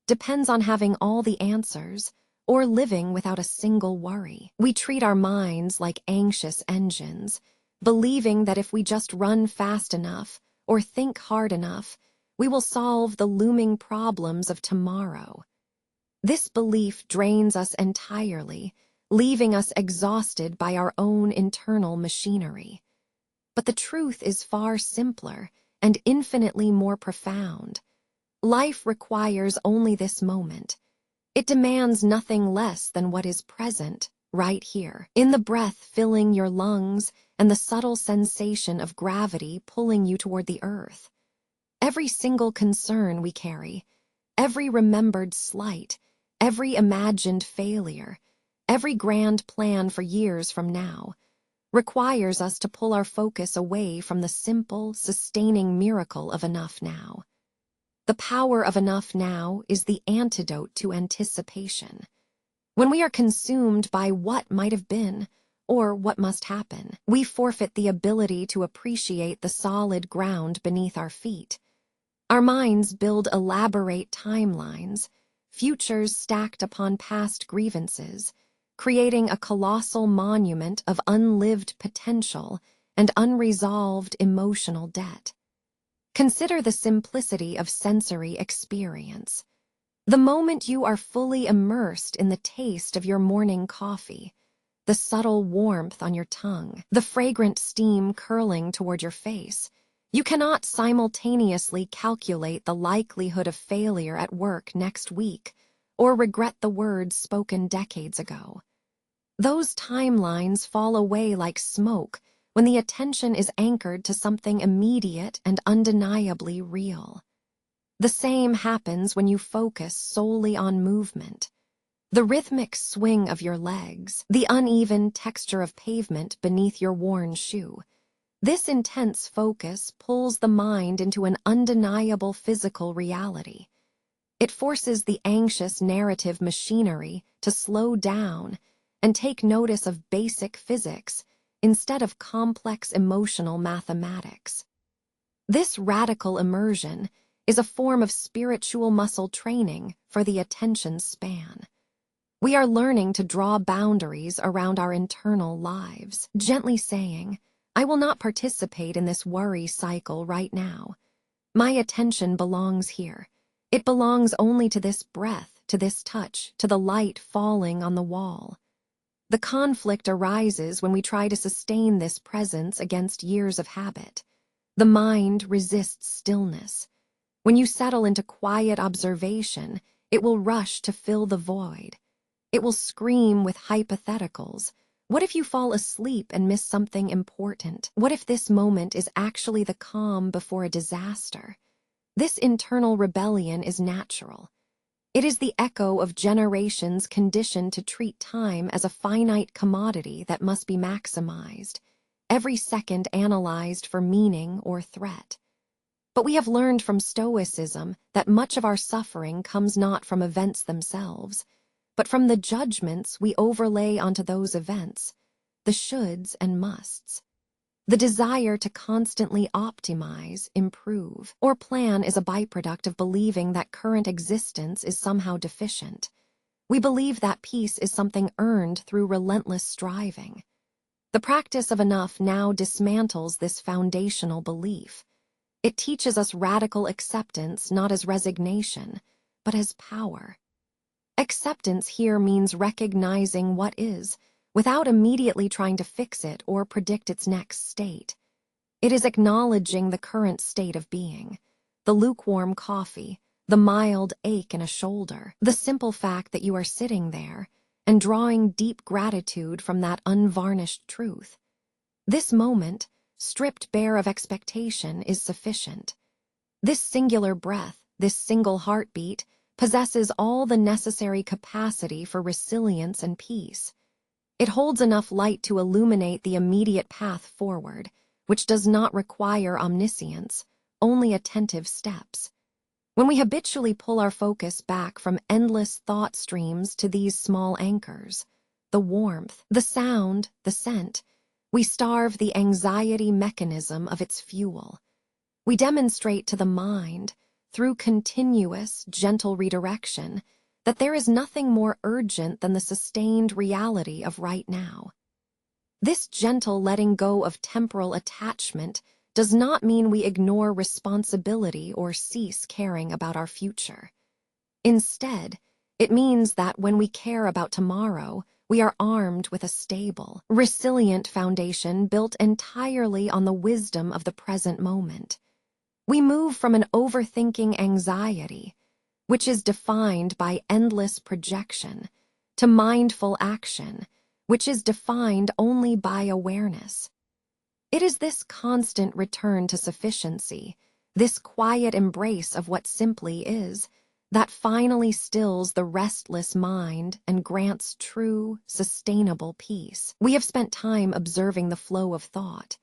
depends on having all the answers or living without a single worry. We treat our minds like anxious engines, believing that if we just run fast enough or think hard enough, we will solve the looming problems of tomorrow. This belief drains us entirely, leaving us exhausted by our own internal machinery. But the truth is far simpler and infinitely more profound. Life requires only this moment. It demands nothing less than what is present, right here, in the breath filling your lungs and the subtle sensation of gravity pulling you toward the earth. Every single concern we carry, every remembered slight, every imagined failure, every grand plan for years from now, requires us to pull our focus away from the simple, sustaining miracle of enough now. The power of enough now is the antidote to anticipation. When we are consumed by what might have been, or what must happen, we forfeit the ability to appreciate the solid ground beneath our feet. Our minds build elaborate timelines, futures stacked upon past grievances, creating a colossal monument of unlived potential and unresolved emotional debt. Consider the simplicity of sensory experience. The moment you are fully immersed in the taste of your morning coffee, the subtle warmth on your tongue, the fragrant steam curling toward your face, you cannot simultaneously calculate the likelihood of failure at work next week or regret the words spoken decades ago. Those timelines fall away like smoke when the attention is anchored to something immediate and undeniably real. The same happens when you focus solely on movement. The rhythmic swing of your legs, the uneven texture of pavement beneath your worn shoe. This intense focus pulls the mind into an undeniable physical reality. It forces the anxious narrative machinery to slow down and take notice of basic physics instead of complex emotional mathematics. This radical immersion is a form of spiritual muscle training for the attention span. We are learning to draw boundaries around our internal lives, gently saying, I will not participate in this worry cycle right now. My attention belongs here. It belongs only to this breath, to this touch, to the light falling on the wall. The conflict arises when we try to sustain this presence against years of habit. The mind resists stillness. When you settle into quiet observation, it will rush to fill the void. It will scream with hypotheticals. What if you fall asleep and miss something important? What if this moment is actually the calm before a disaster? This internal rebellion is natural. It is the echo of generations conditioned to treat time as a finite commodity that must be maximized, every second analyzed for meaning or threat. But we have learned from Stoicism that much of our suffering comes not from events themselves, but from the judgments we overlay onto those events, the shoulds and musts. The desire to constantly optimize, improve, or plan is a byproduct of believing that current existence is somehow deficient. We believe that peace is something earned through relentless striving. The practice of enough now dismantles this foundational belief. It teaches us radical acceptance not as resignation, but as power. Acceptance here means recognizing what is, without immediately trying to fix it or predict its next state. It is acknowledging the current state of being, the lukewarm coffee, the mild ache in a shoulder, the simple fact that you are sitting there, and drawing deep gratitude from that unvarnished truth. This moment, stripped bare of expectation, is sufficient. This singular breath, this single heartbeat, possesses all the necessary capacity for resilience and peace. It holds enough light to illuminate the immediate path forward, which does not require omniscience, only attentive steps. When we habitually pull our focus back from endless thought streams to these small anchors, the warmth, the sound, the scent, we starve the anxiety mechanism of its fuel. We demonstrate to the mind, through continuous, gentle redirection, that there is nothing more urgent than the sustained reality of right now. This gentle letting go of temporal attachment does not mean we ignore responsibility or cease caring about our future. Instead, it means that when we care about tomorrow, we are armed with a stable, resilient foundation built entirely on the wisdom of the present moment. We move from an overthinking anxiety, which is defined by endless projection, to mindful action, which is defined only by awareness. It is this constant return to sufficiency, this quiet embrace of what simply is, that finally stills the restless mind and grants true, sustainable peace. We have spent time observing the flow of thought.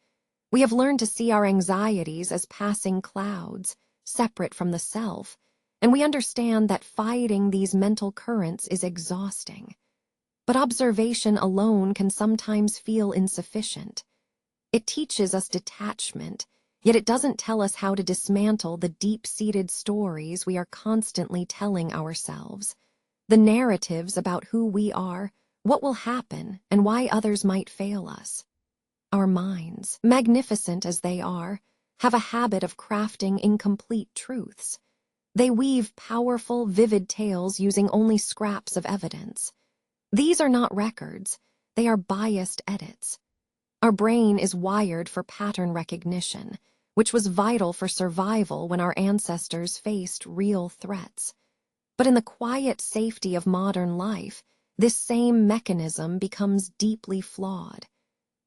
We have learned to see our anxieties as passing clouds, separate from the self, and we understand that fighting these mental currents is exhausting. But observation alone can sometimes feel insufficient. It teaches us detachment, yet it doesn't tell us how to dismantle the deep-seated stories we are constantly telling ourselves, the narratives about who we are, what will happen, and why others might fail us. Our minds, magnificent as they are, have a habit of crafting incomplete truths. They weave powerful, vivid tales using only scraps of evidence. These are not records, they are biased edits. Our brain is wired for pattern recognition, which was vital for survival when our ancestors faced real threats. But in the quiet safety of modern life, this same mechanism becomes deeply flawed.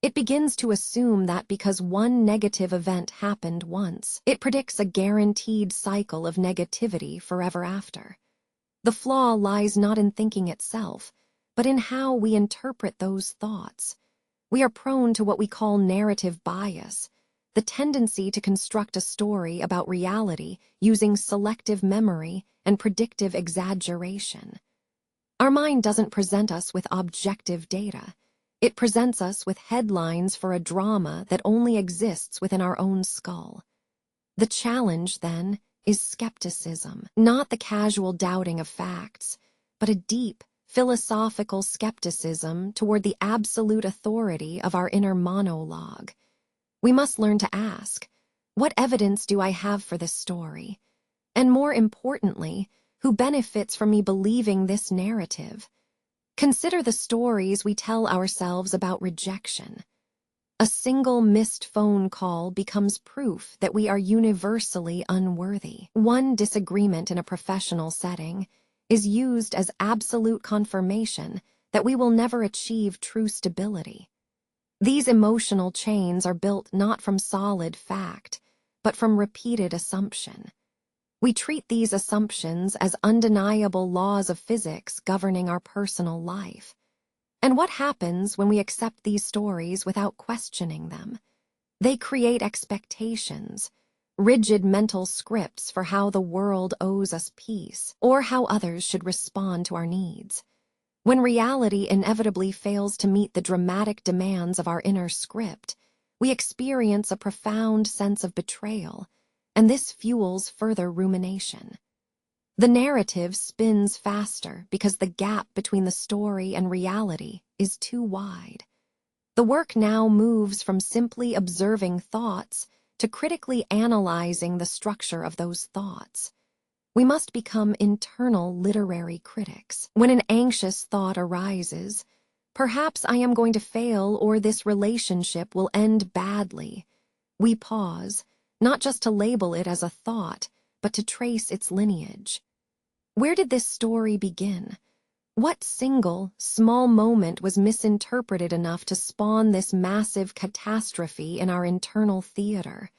It begins to assume that because one negative event happened once, it predicts a guaranteed cycle of negativity forever after. The flaw lies not in thinking itself, but in how we interpret those thoughts. We are prone to what we call narrative bias, the tendency to construct a story about reality using selective memory and predictive exaggeration. Our mind doesn't present us with objective data. It presents us with headlines for a drama that only exists within our own skull. The challenge, then, is skepticism, not the casual doubting of facts, but a deep, philosophical skepticism toward the absolute authority of our inner monologue. We must learn to ask, what evidence do I have for this story? And more importantly, who benefits from me believing this narrative? Consider the stories we tell ourselves about rejection. A single missed phone call becomes proof that we are universally unworthy. One disagreement in a professional setting is used as absolute confirmation that we will never achieve true stability. These emotional chains are built not from solid fact, but from repeated assumption. We treat these assumptions as undeniable laws of physics governing our personal life. And what happens when we accept these stories without questioning them? They create expectations, rigid mental scripts for how the world owes us peace, or how others should respond to our needs. When reality inevitably fails to meet the dramatic demands of our inner script, we experience a profound sense of betrayal, and this fuels further rumination. The narrative spins faster because the gap between the story and reality is too wide. The work now moves from simply observing thoughts to critically analyzing the structure of those thoughts. We must become internal literary critics. When an anxious thought arises, Perhaps I am going to fail or this relationship will end badly. We pause, not just to label it as a thought, but to trace its lineage. Where did this story begin? What single, small moment was misinterpreted enough to spawn this massive catastrophe in our internal theater?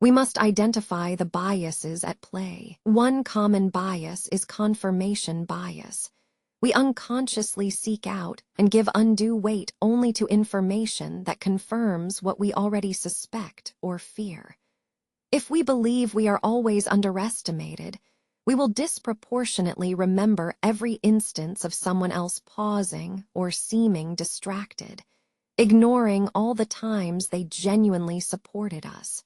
We must identify the biases at play. One common bias is confirmation bias. We unconsciously seek out and give undue weight only to information that confirms what we already suspect or fear. If we believe we are always underestimated, we will disproportionately remember every instance of someone else pausing or seeming distracted, ignoring all the times they genuinely supported us.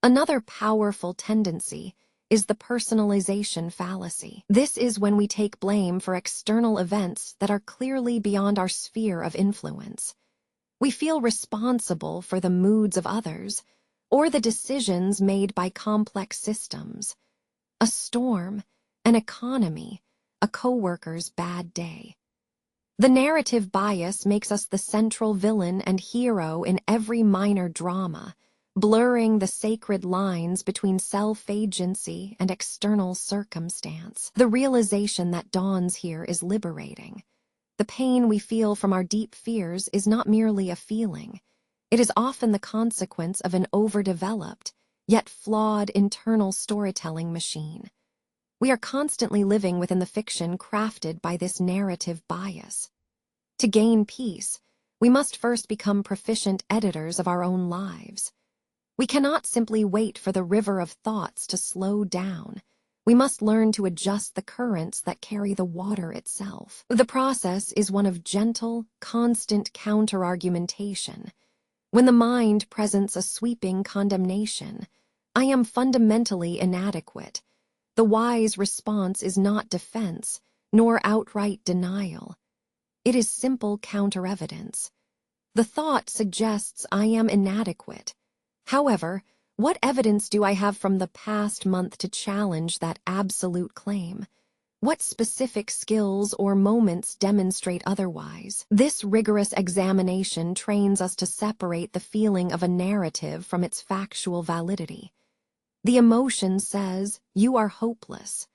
Another powerful tendency is the personalization fallacy. This is when we take blame for external events that are clearly beyond our sphere of influence. We feel responsible for the moods of others or the decisions made by complex systems. A storm, an economy, a coworker's bad day. The narrative bias makes us the central villain and hero in every minor drama, blurring the sacred lines between self-agency and external circumstance. The realization that dawns here is liberating. The pain we feel from our deep fears is not merely a feeling. It is often the consequence of an overdeveloped, yet flawed internal storytelling machine. We are constantly living within the fiction crafted by this narrative bias. To gain peace, we must first become proficient editors of our own lives. We cannot simply wait for the river of thoughts to slow down. We must learn to adjust the currents that carry the water itself. The process is one of gentle, constant counter-argumentation. When the mind presents a sweeping condemnation, I am fundamentally inadequate. The wise response is not defense, nor outright denial. It is simple counter-evidence. The thought suggests I am inadequate. However, what evidence do I have from the past month to challenge that absolute claim? What specific skills or moments demonstrate otherwise? This rigorous examination trains us to separate the feeling of a narrative from its factual validity. The emotion says, "You are hopeless."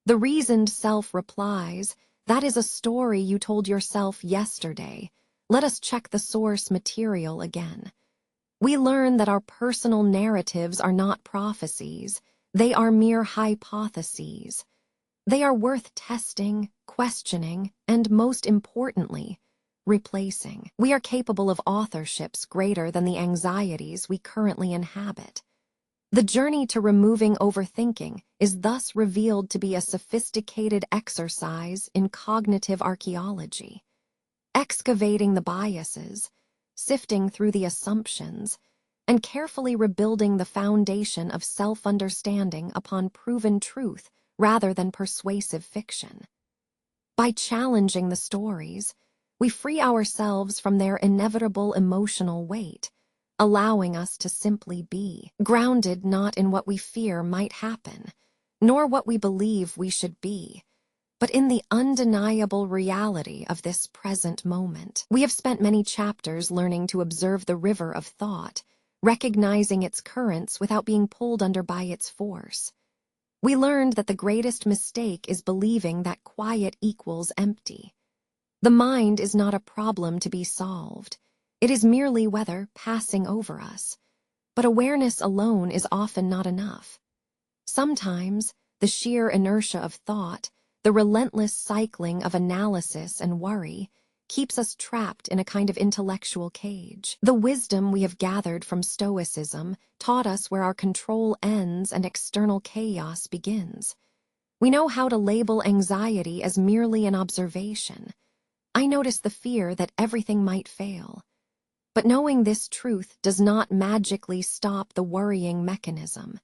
The reasoned self replies, "That is a story you told yourself yesterday. Let us check the source material again." We learn that our personal narratives are not prophecies. They are mere hypotheses. They are worth testing, questioning, and most importantly, replacing. We are capable of authorships greater than the anxieties we currently inhabit. The journey to removing overthinking is thus revealed to be a sophisticated exercise in cognitive archaeology. Excavating the biases, sifting through the assumptions, and carefully rebuilding the foundation of self-understanding upon proven truth rather than persuasive fiction. By challenging the stories, we free ourselves from their inevitable emotional weight, allowing us to simply be, grounded not in what we fear might happen, nor what we believe we should be, but in the undeniable reality of this present moment. We have spent many chapters learning to observe the river of thought, recognizing its currents without being pulled under by its force. We learned that the greatest mistake is believing that quiet equals empty. The mind is not a problem to be solved. It is merely weather passing over us. But awareness alone is often not enough. Sometimes, the sheer inertia of thought, the relentless cycling of analysis and worry, keeps us trapped in a kind of intellectual cage. The wisdom we have gathered from Stoicism taught us where our control ends and external chaos begins. We know how to label anxiety as merely an observation. I notice the fear that everything might fail. But knowing this truth does not magically stop the worrying mechanism.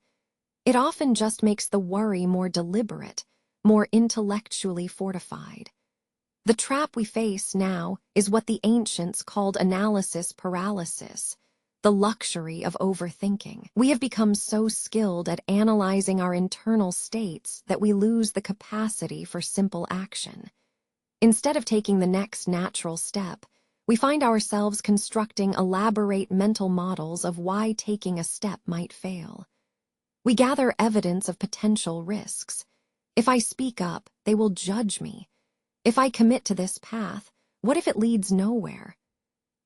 It often just makes the worry more deliberate, more intellectually fortified. The trap we face now is what the ancients called analysis paralysis, the luxury of overthinking. We have become so skilled at analyzing our internal states that we lose the capacity for simple action. Instead of taking the next natural step, we find ourselves constructing elaborate mental models of why taking a step might fail. We gather evidence of potential risks. If I speak up, they will judge me. If I commit to this path, what if it leads nowhere?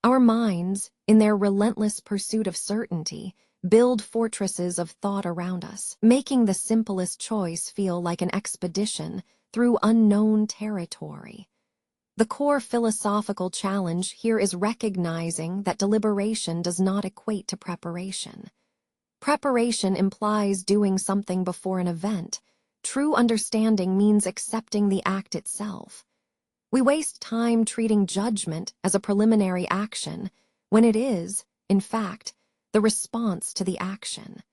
Our minds, in their relentless pursuit of certainty, build fortresses of thought around us, making the simplest choice feel like an expedition through unknown territory. The core philosophical challenge here is recognizing that deliberation does not equate to preparation. Preparation implies doing something before an event. True understanding means accepting the act itself. We waste time treating judgment as a preliminary action, when it is, in fact, the response to the action.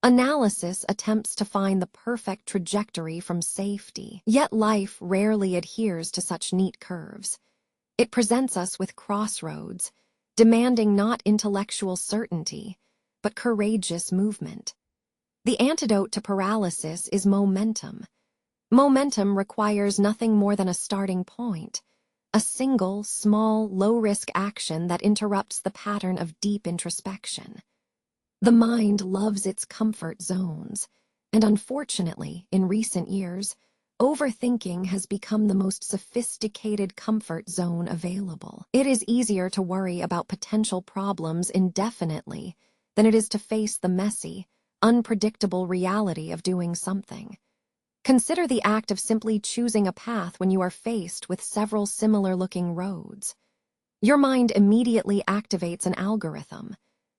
Analysis attempts to find the perfect trajectory from safety, yet life rarely adheres to such neat curves. It presents us with crossroads, demanding not intellectual certainty, but courageous movement. The antidote to paralysis is momentum. Momentum requires nothing more than a starting point, a single, small, low-risk action that interrupts the pattern of deep introspection. The mind loves its comfort zones, and unfortunately, in recent years, overthinking has become the most sophisticated comfort zone available. It is easier to worry about potential problems indefinitely than it is to face the messy, unpredictable reality of doing something. Consider the act of simply choosing a path when you are faced with several similar-looking roads. Your mind immediately activates an algorithm.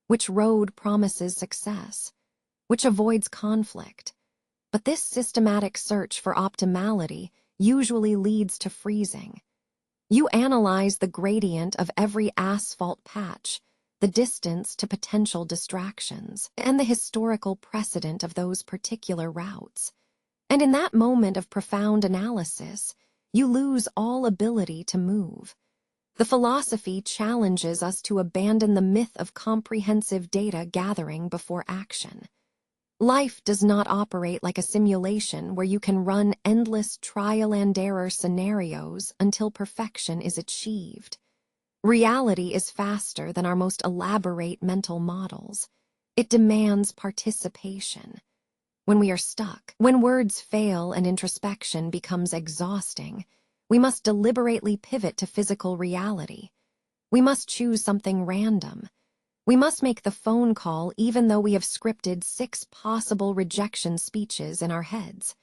Which road promises success? Which avoids conflict? But this systematic search for optimality usually leads to freezing. You analyze the gradient of every asphalt patch, the distance to potential distractions, and the historical precedent of those particular routes. And in that moment of profound analysis, you lose all ability to move. The philosophy challenges us to abandon the myth of comprehensive data gathering before action. Life does not operate like a simulation where you can run endless trial-and-error scenarios until perfection is achieved. Reality is faster than our most elaborate mental models. It demands participation. When we are stuck, when words fail and introspection becomes exhausting, we must deliberately pivot to physical reality. We must choose something random. We must make the phone call even though we have scripted 6 possible rejection speeches in our heads.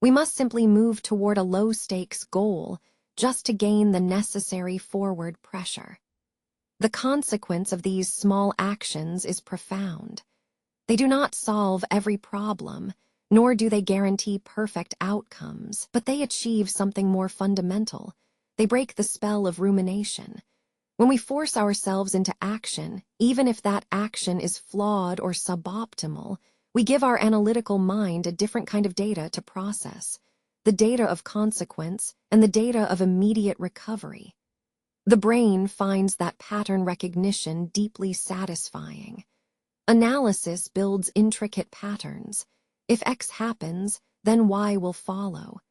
We must simply move toward a low-stakes goal just to gain the necessary forward pressure. The consequence of these small actions is profound. They do not solve every problem, nor do they guarantee perfect outcomes, but they achieve something more fundamental. They break the spell of rumination. When we force ourselves into action, even if that action is flawed or suboptimal, we give our analytical mind a different kind of data to process, the data of consequence and the data of immediate recovery. The brain finds that pattern recognition deeply satisfying. Analysis builds intricate patterns. If X happens, then Y will follow.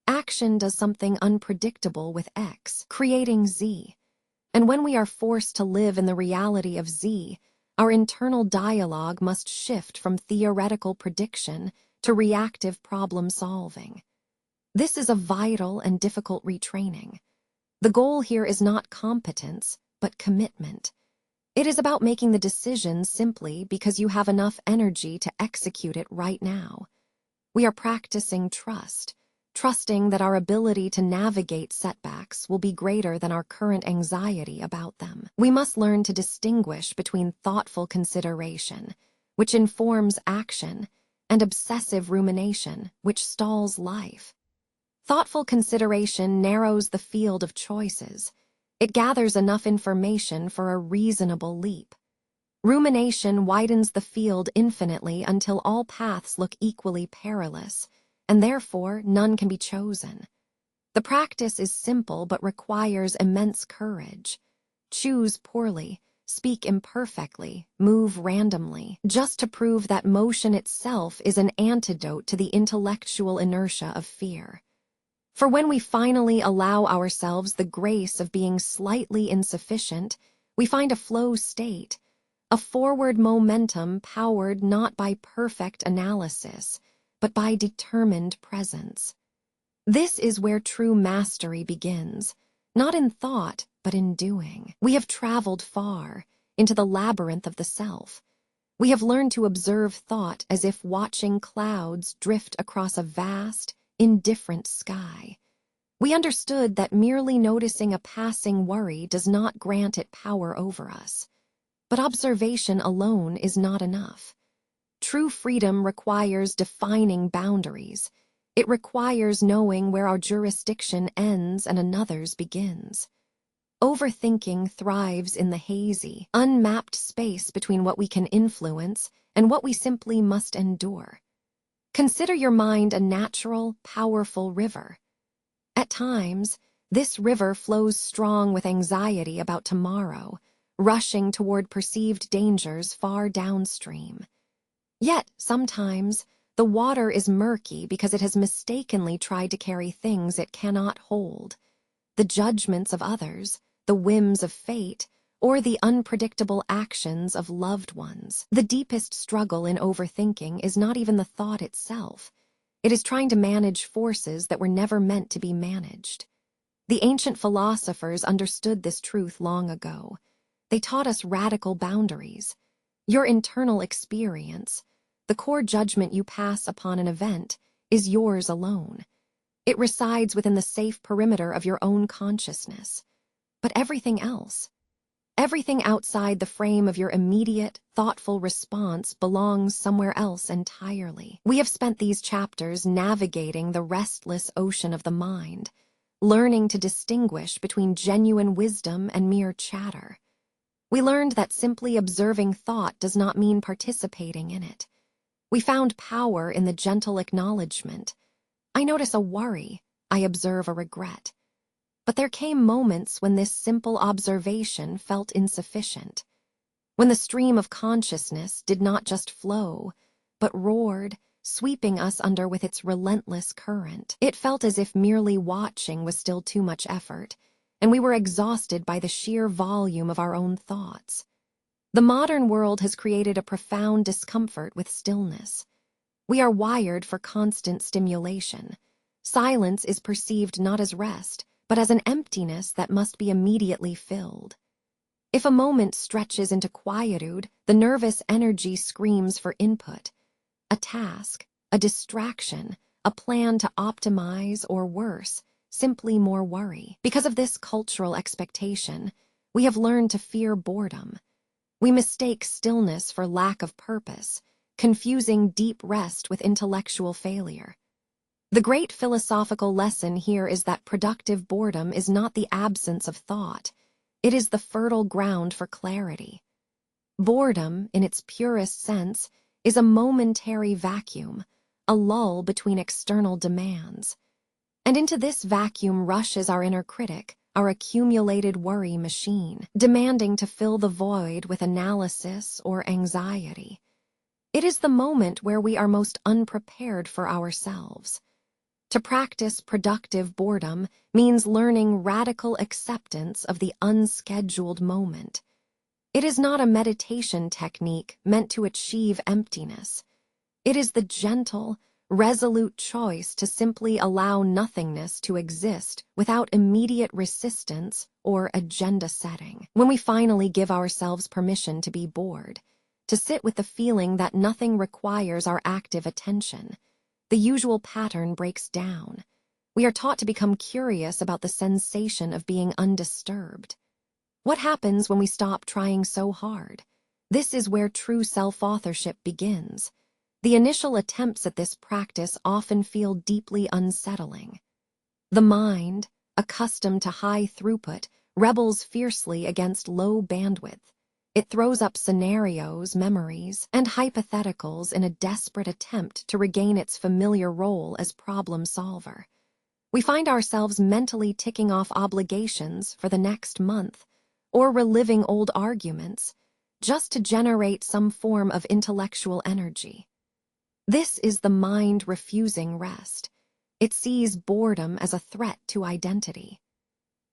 Action does something unpredictable with X, creating Z. And when we are forced to live in the reality of Z, our internal dialogue must shift from theoretical prediction to reactive problem solving. This is a vital and difficult retraining. The goal here is not competence, but commitment. It is about making the decision simply because you have enough energy to execute it right now. We are practicing trust, trusting that our ability to navigate setbacks will be greater than our current anxiety about them. We must learn to distinguish between thoughtful consideration, which informs action, and obsessive rumination, which stalls life. Thoughtful consideration narrows the field of choices. It gathers enough information for a reasonable leap. Rumination widens the field infinitely until all paths look equally perilous, and therefore none can be chosen. The practice is simple but requires immense courage. Choose poorly, speak imperfectly, move randomly, just to prove that motion itself is an antidote to the intellectual inertia of fear. For when we finally allow ourselves the grace of being slightly insufficient, we find a flow state, a forward momentum powered not by perfect analysis, but by determined presence. This is where true mastery begins, not in thought, but in doing. We have traveled far, into the labyrinth of the self. We have learned to observe thought as if watching clouds drift across a vast, indifferent sky. We understood that merely noticing a passing worry does not grant it power over us. But observation alone is not enough. True freedom requires defining boundaries. It requires knowing where our jurisdiction ends and another's begins. Overthinking thrives in the hazy, unmapped space between what we can influence and what we simply must endure. Consider your mind a natural, powerful river. At times, this river flows strong with anxiety about tomorrow, rushing toward perceived dangers far downstream. Yet, sometimes, the water is murky because it has mistakenly tried to carry things it cannot hold. The judgments of others, the whims of fate, or the unpredictable actions of loved ones. The deepest struggle in overthinking is not even the thought itself. It is trying to manage forces that were never meant to be managed. The ancient philosophers understood this truth long ago. They taught us radical boundaries. Your internal experience, the core judgment you pass upon an event, is yours alone. It resides within the safe perimeter of your own consciousness. But everything else, everything outside the frame of your immediate, thoughtful response belongs somewhere else entirely. We have spent these chapters navigating the restless ocean of the mind, learning to distinguish between genuine wisdom and mere chatter. We learned that simply observing thought does not mean participating in it. We found power in the gentle acknowledgement. I notice a worry, I observe a regret. But there came moments when this simple observation felt insufficient, when the stream of consciousness did not just flow, but roared, sweeping us under with its relentless current. It felt as if merely watching was still too much effort, and we were exhausted by the sheer volume of our own thoughts. The modern world has created a profound discomfort with stillness. We are wired for constant stimulation. Silence is perceived not as rest, but as an emptiness that must be immediately filled. If a moment stretches into quietude, the nervous energy screams for input. A task, a distraction, a plan to optimize, or worse, simply more worry. Because of this cultural expectation, we have learned to fear boredom. We mistake stillness for lack of purpose, confusing deep rest with intellectual failure. The great philosophical lesson here is that productive boredom is not the absence of thought. It is the fertile ground for clarity. Boredom, in its purest sense, is a momentary vacuum, a lull between external demands. And into this vacuum rushes our inner critic, our accumulated worry machine, demanding to fill the void with analysis or anxiety. It is the moment where we are most unprepared for ourselves. To practice productive boredom means learning radical acceptance of the unscheduled moment. It is not a meditation technique meant to achieve emptiness. It is the gentle, resolute choice to simply allow nothingness to exist without immediate resistance or agenda setting. When we finally give ourselves permission to be bored, to sit with the feeling that nothing requires our active attention, the usual pattern breaks down. We are taught to become curious about the sensation of being undisturbed. What happens when we stop trying so hard? This is where true self-authorship begins. The initial attempts at this practice often feel deeply unsettling. The mind, accustomed to high throughput, rebels fiercely against low bandwidth. It throws up scenarios, memories, and hypotheticals in a desperate attempt to regain its familiar role as problem solver. We find ourselves mentally ticking off obligations for the next month, or reliving old arguments, just to generate some form of intellectual energy. This is the mind refusing rest. It sees boredom as a threat to identity.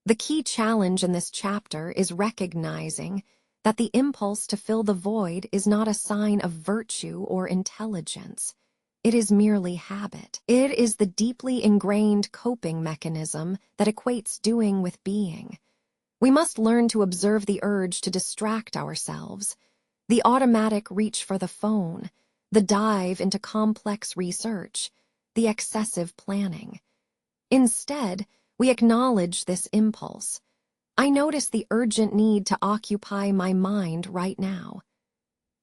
The key challenge in this chapter is recognizing that the impulse to fill the void is not a sign of virtue or intelligence. It is merely habit. It is the deeply ingrained coping mechanism that equates doing with being. We must learn to observe the urge to distract ourselves, the automatic reach for the phone, the dive into complex research, the excessive planning. Instead, we acknowledge this impulse. I notice the urgent need to occupy my mind right now.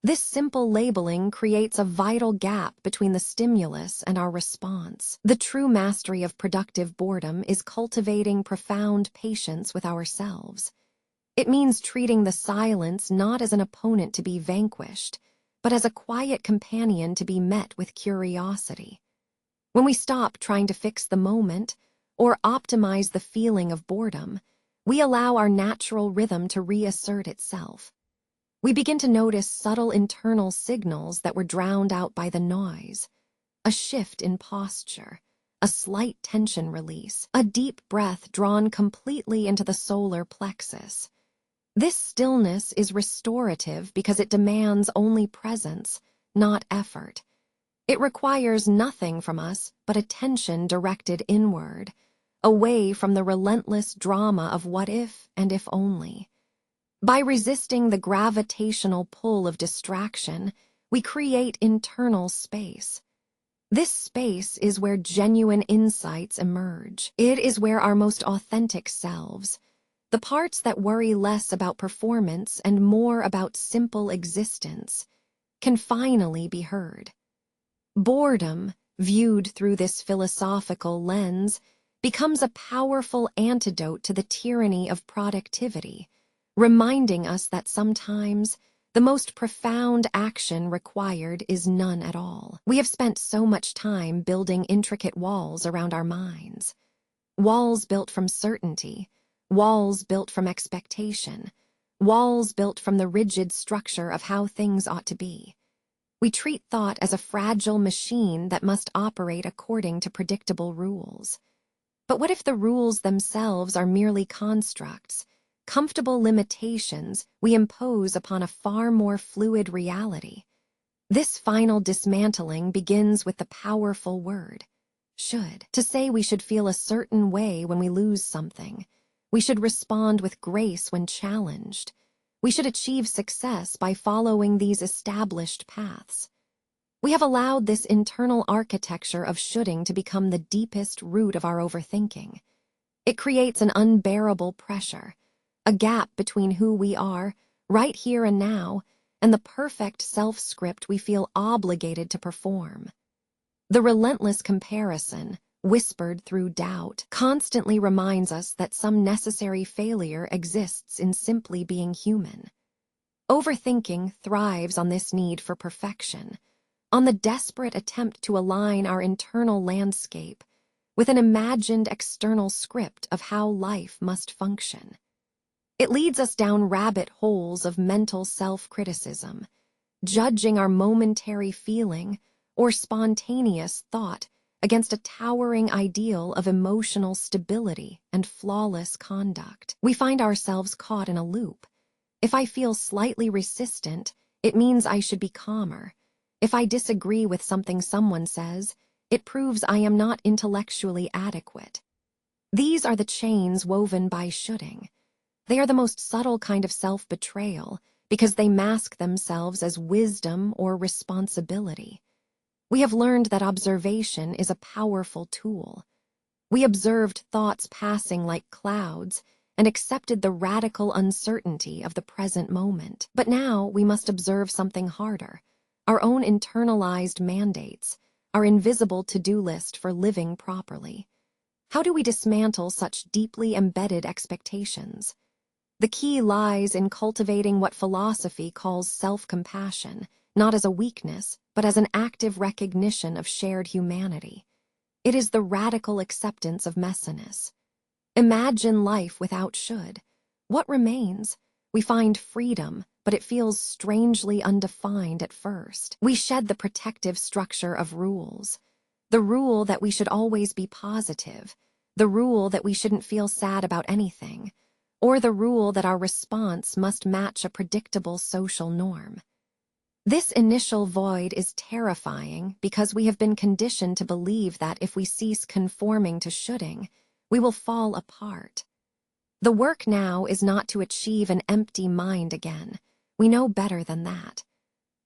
This simple labeling creates a vital gap between the stimulus and our response. The true mastery of productive boredom is cultivating profound patience with ourselves. It means treating the silence not as an opponent to be vanquished, but as a quiet companion to be met with curiosity. When we stop trying to fix the moment or optimize the feeling of boredom, we allow our natural rhythm to reassert itself. We begin to notice subtle internal signals that were drowned out by the noise. A shift in posture, a slight tension release, a deep breath drawn completely into the solar plexus. This stillness is restorative because it demands only presence, not effort. It requires nothing from us but attention directed inward, away from the relentless drama of what if and if only. By resisting the gravitational pull of distraction, we create internal space. This space is where genuine insights emerge. It is where our most authentic selves, the parts that worry less about performance and more about simple existence, can finally be heard. Boredom, viewed through this philosophical lens, becomes a powerful antidote to the tyranny of productivity, reminding us that sometimes the most profound action required is none at all. We have spent so much time building intricate walls around our minds. Walls built from certainty, walls built from expectation, walls built from the rigid structure of how things ought to be. We treat thought as a fragile machine that must operate according to predictable rules. But what if the rules themselves are merely constructs, comfortable limitations we impose upon a far more fluid reality? This final dismantling begins with the powerful word, should. To say we should feel a certain way when we lose something. We should respond with grace when challenged. We should achieve success by following these established paths. We have allowed this internal architecture of shoulding to become the deepest root of our overthinking. It creates an unbearable pressure, a gap between who we are, right here and now, and the perfect self-script we feel obligated to perform. The relentless comparison, whispered through doubt, constantly reminds us that some necessary failure exists in simply being human. Overthinking thrives on this need for perfection, on the desperate attempt to align our internal landscape with an imagined external script of how life must function. It leads us down rabbit holes of mental self-criticism, judging our momentary feeling or spontaneous thought against a towering ideal of emotional stability and flawless conduct. We find ourselves caught in a loop. If I feel slightly resistant, it means I should be calmer. If I disagree with something someone says, it proves I am not intellectually adequate. These are the chains woven by shoulding. They are the most subtle kind of self-betrayal because they mask themselves as wisdom or responsibility. We have learned that observation is a powerful tool. We observed thoughts passing like clouds and accepted the radical uncertainty of the present moment. But now we must observe something harder, our own internalized mandates, our invisible to-do list for living properly. How do we dismantle such deeply embedded expectations? The key lies in cultivating what philosophy calls self-compassion, not as a weakness, but as an active recognition of shared humanity. It is the radical acceptance of messiness. Imagine life without should. What remains? We find freedom, but it feels strangely undefined at first. We shed the protective structure of rules. The rule that we should always be positive, the rule that we shouldn't feel sad about anything, or the rule that our response must match a predictable social norm. This initial void is terrifying because we have been conditioned to believe that if we cease conforming to shoulding, we will fall apart. The work now is not to achieve an empty mind again. We know better than that.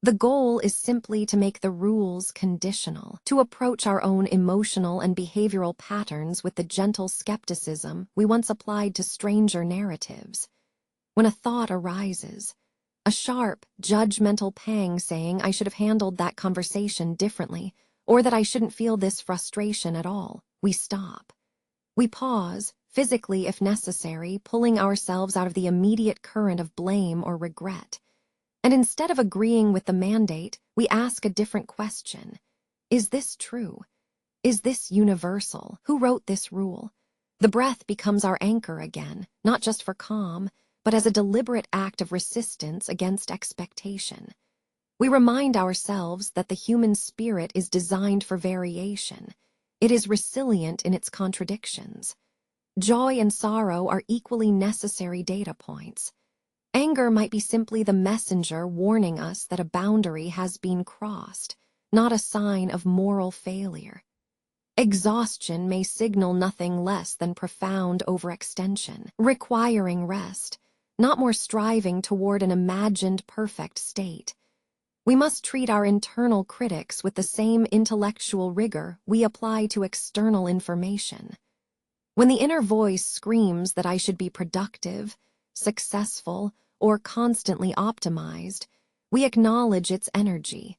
The goal is simply to make the rules conditional, to approach our own emotional and behavioral patterns with the gentle skepticism we once applied to stranger narratives. When a thought arises, a sharp, judgmental pang saying I should have handled that conversation differently, or that I shouldn't feel this frustration at all, we stop. We pause, physically if necessary, pulling ourselves out of the immediate current of blame or regret. And instead of agreeing with the mandate, we ask a different question. Is this true? Is this universal? Who wrote this rule? The breath becomes our anchor again, not just for calm, but as a deliberate act of resistance against expectation. We remind ourselves that the human spirit is designed for variation. It is resilient in its contradictions. Joy and sorrow are equally necessary data points. Anger might be simply the messenger warning us that a boundary has been crossed, not a sign of moral failure. Exhaustion may signal nothing less than profound overextension, requiring rest, not more striving toward an imagined perfect state. We must treat our internal critics with the same intellectual rigor we apply to external information. When the inner voice screams that I should be productive, successful, or constantly optimized, we acknowledge its energy,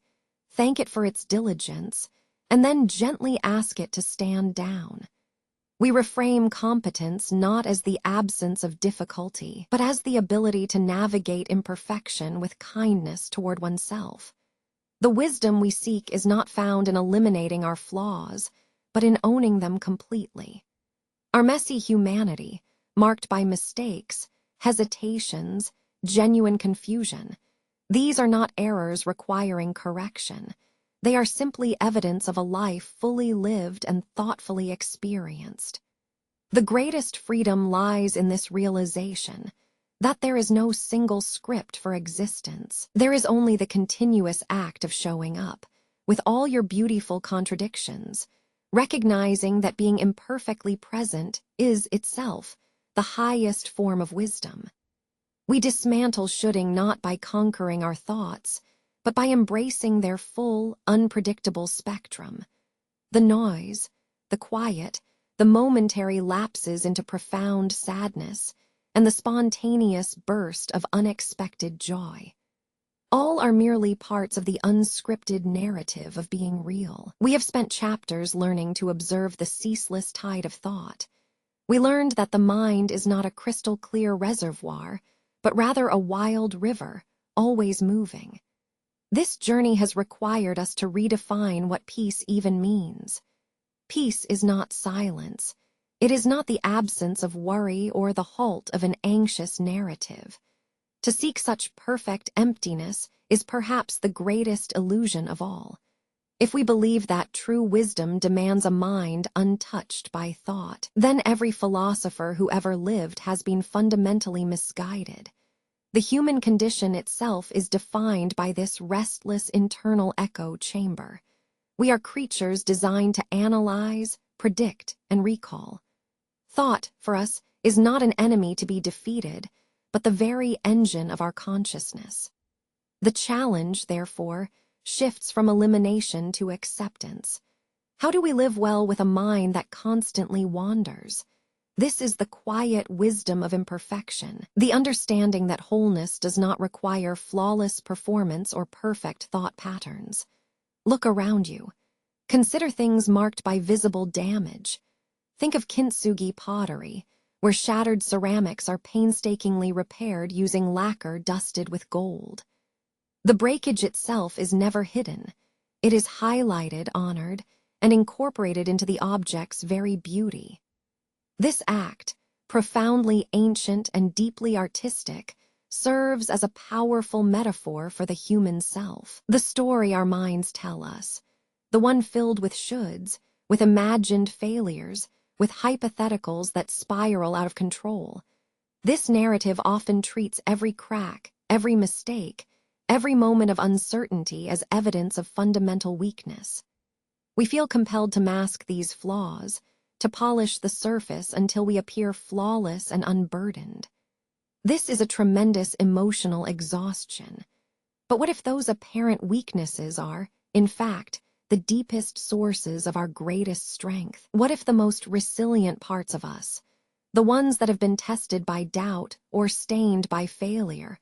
thank it for its diligence, and then gently ask it to stand down. We reframe competence not as the absence of difficulty, but as the ability to navigate imperfection with kindness toward oneself. The wisdom we seek is not found in eliminating our flaws, but in owning them completely. Our messy humanity, marked by mistakes, hesitations, genuine confusion, these are not errors requiring correction. They are simply evidence of a life fully lived and thoughtfully experienced. The greatest freedom lies in this realization that there is no single script for existence. There is only the continuous act of showing up, with all your beautiful contradictions, recognizing that being imperfectly present is itself the highest form of wisdom. We dismantle shoulding not by conquering our thoughts, but by embracing their full, unpredictable spectrum. The noise, the quiet, the momentary lapses into profound sadness, and the spontaneous burst of unexpected joy. All are merely parts of the unscripted narrative of being real. We have spent chapters learning to observe the ceaseless tide of thought. We learned that the mind is not a crystal-clear reservoir, but rather a wild river, always moving. This journey has required us to redefine what peace even means. Peace is not silence. It is not the absence of worry or the halt of an anxious narrative. To seek such perfect emptiness is perhaps the greatest illusion of all. If we believe that true wisdom demands a mind untouched by thought, then every philosopher who ever lived has been fundamentally misguided. The human condition itself is defined by this restless internal echo chamber. We are creatures designed to analyze, predict, and recall. Thought, for us, is not an enemy to be defeated, but the very engine of our consciousness. The challenge, therefore, shifts from elimination to acceptance. How do we live well with a mind that constantly wanders? This is the quiet wisdom of imperfection, the understanding that wholeness does not require flawless performance or perfect thought patterns. Look around you. Consider things marked by visible damage. Think of kintsugi pottery, where shattered ceramics are painstakingly repaired using lacquer dusted with gold. The breakage itself is never hidden. It is highlighted, honored, and incorporated into the object's very beauty. This act, profoundly ancient and deeply artistic, serves as a powerful metaphor for the human self, the story our minds tell us. the one filled with shoulds, with imagined failures, with hypotheticals that spiral out of control. This narrative often treats every crack, every mistake, every moment of uncertainty as evidence of fundamental weakness. We feel compelled to mask these flaws, to polish the surface until we appear flawless and unburdened. This is a tremendous emotional exhaustion. But what if those apparent weaknesses are, in fact, the deepest sources of our greatest strength? What if the most resilient parts of us, the ones that have been tested by doubt or stained by failure,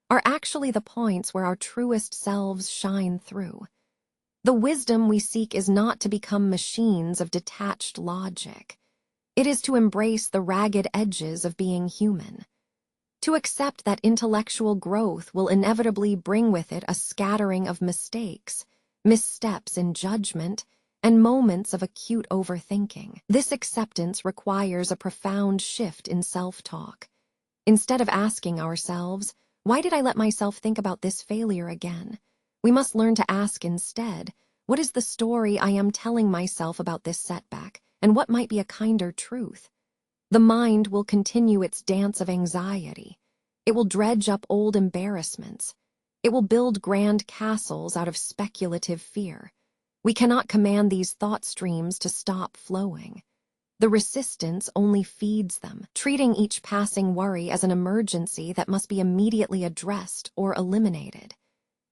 are actually the points where our truest selves shine through? The wisdom we seek is not to become machines of detached logic. It is to embrace the ragged edges of being human. To accept that intellectual growth will inevitably bring with it a scattering of mistakes, missteps in judgment, and moments of acute overthinking. This acceptance requires a profound shift in self-talk. Instead of asking ourselves, "Why did I let myself think about this failure again?" we must learn to ask instead, "What is the story I am telling myself about this setback, and what might be a kinder truth?" The mind will continue its dance of anxiety. It will dredge up old embarrassments. It will build grand castles out of speculative fear. We cannot command these thought streams to stop flowing. The resistance only feeds them, treating each passing worry as an emergency that must be immediately addressed or eliminated.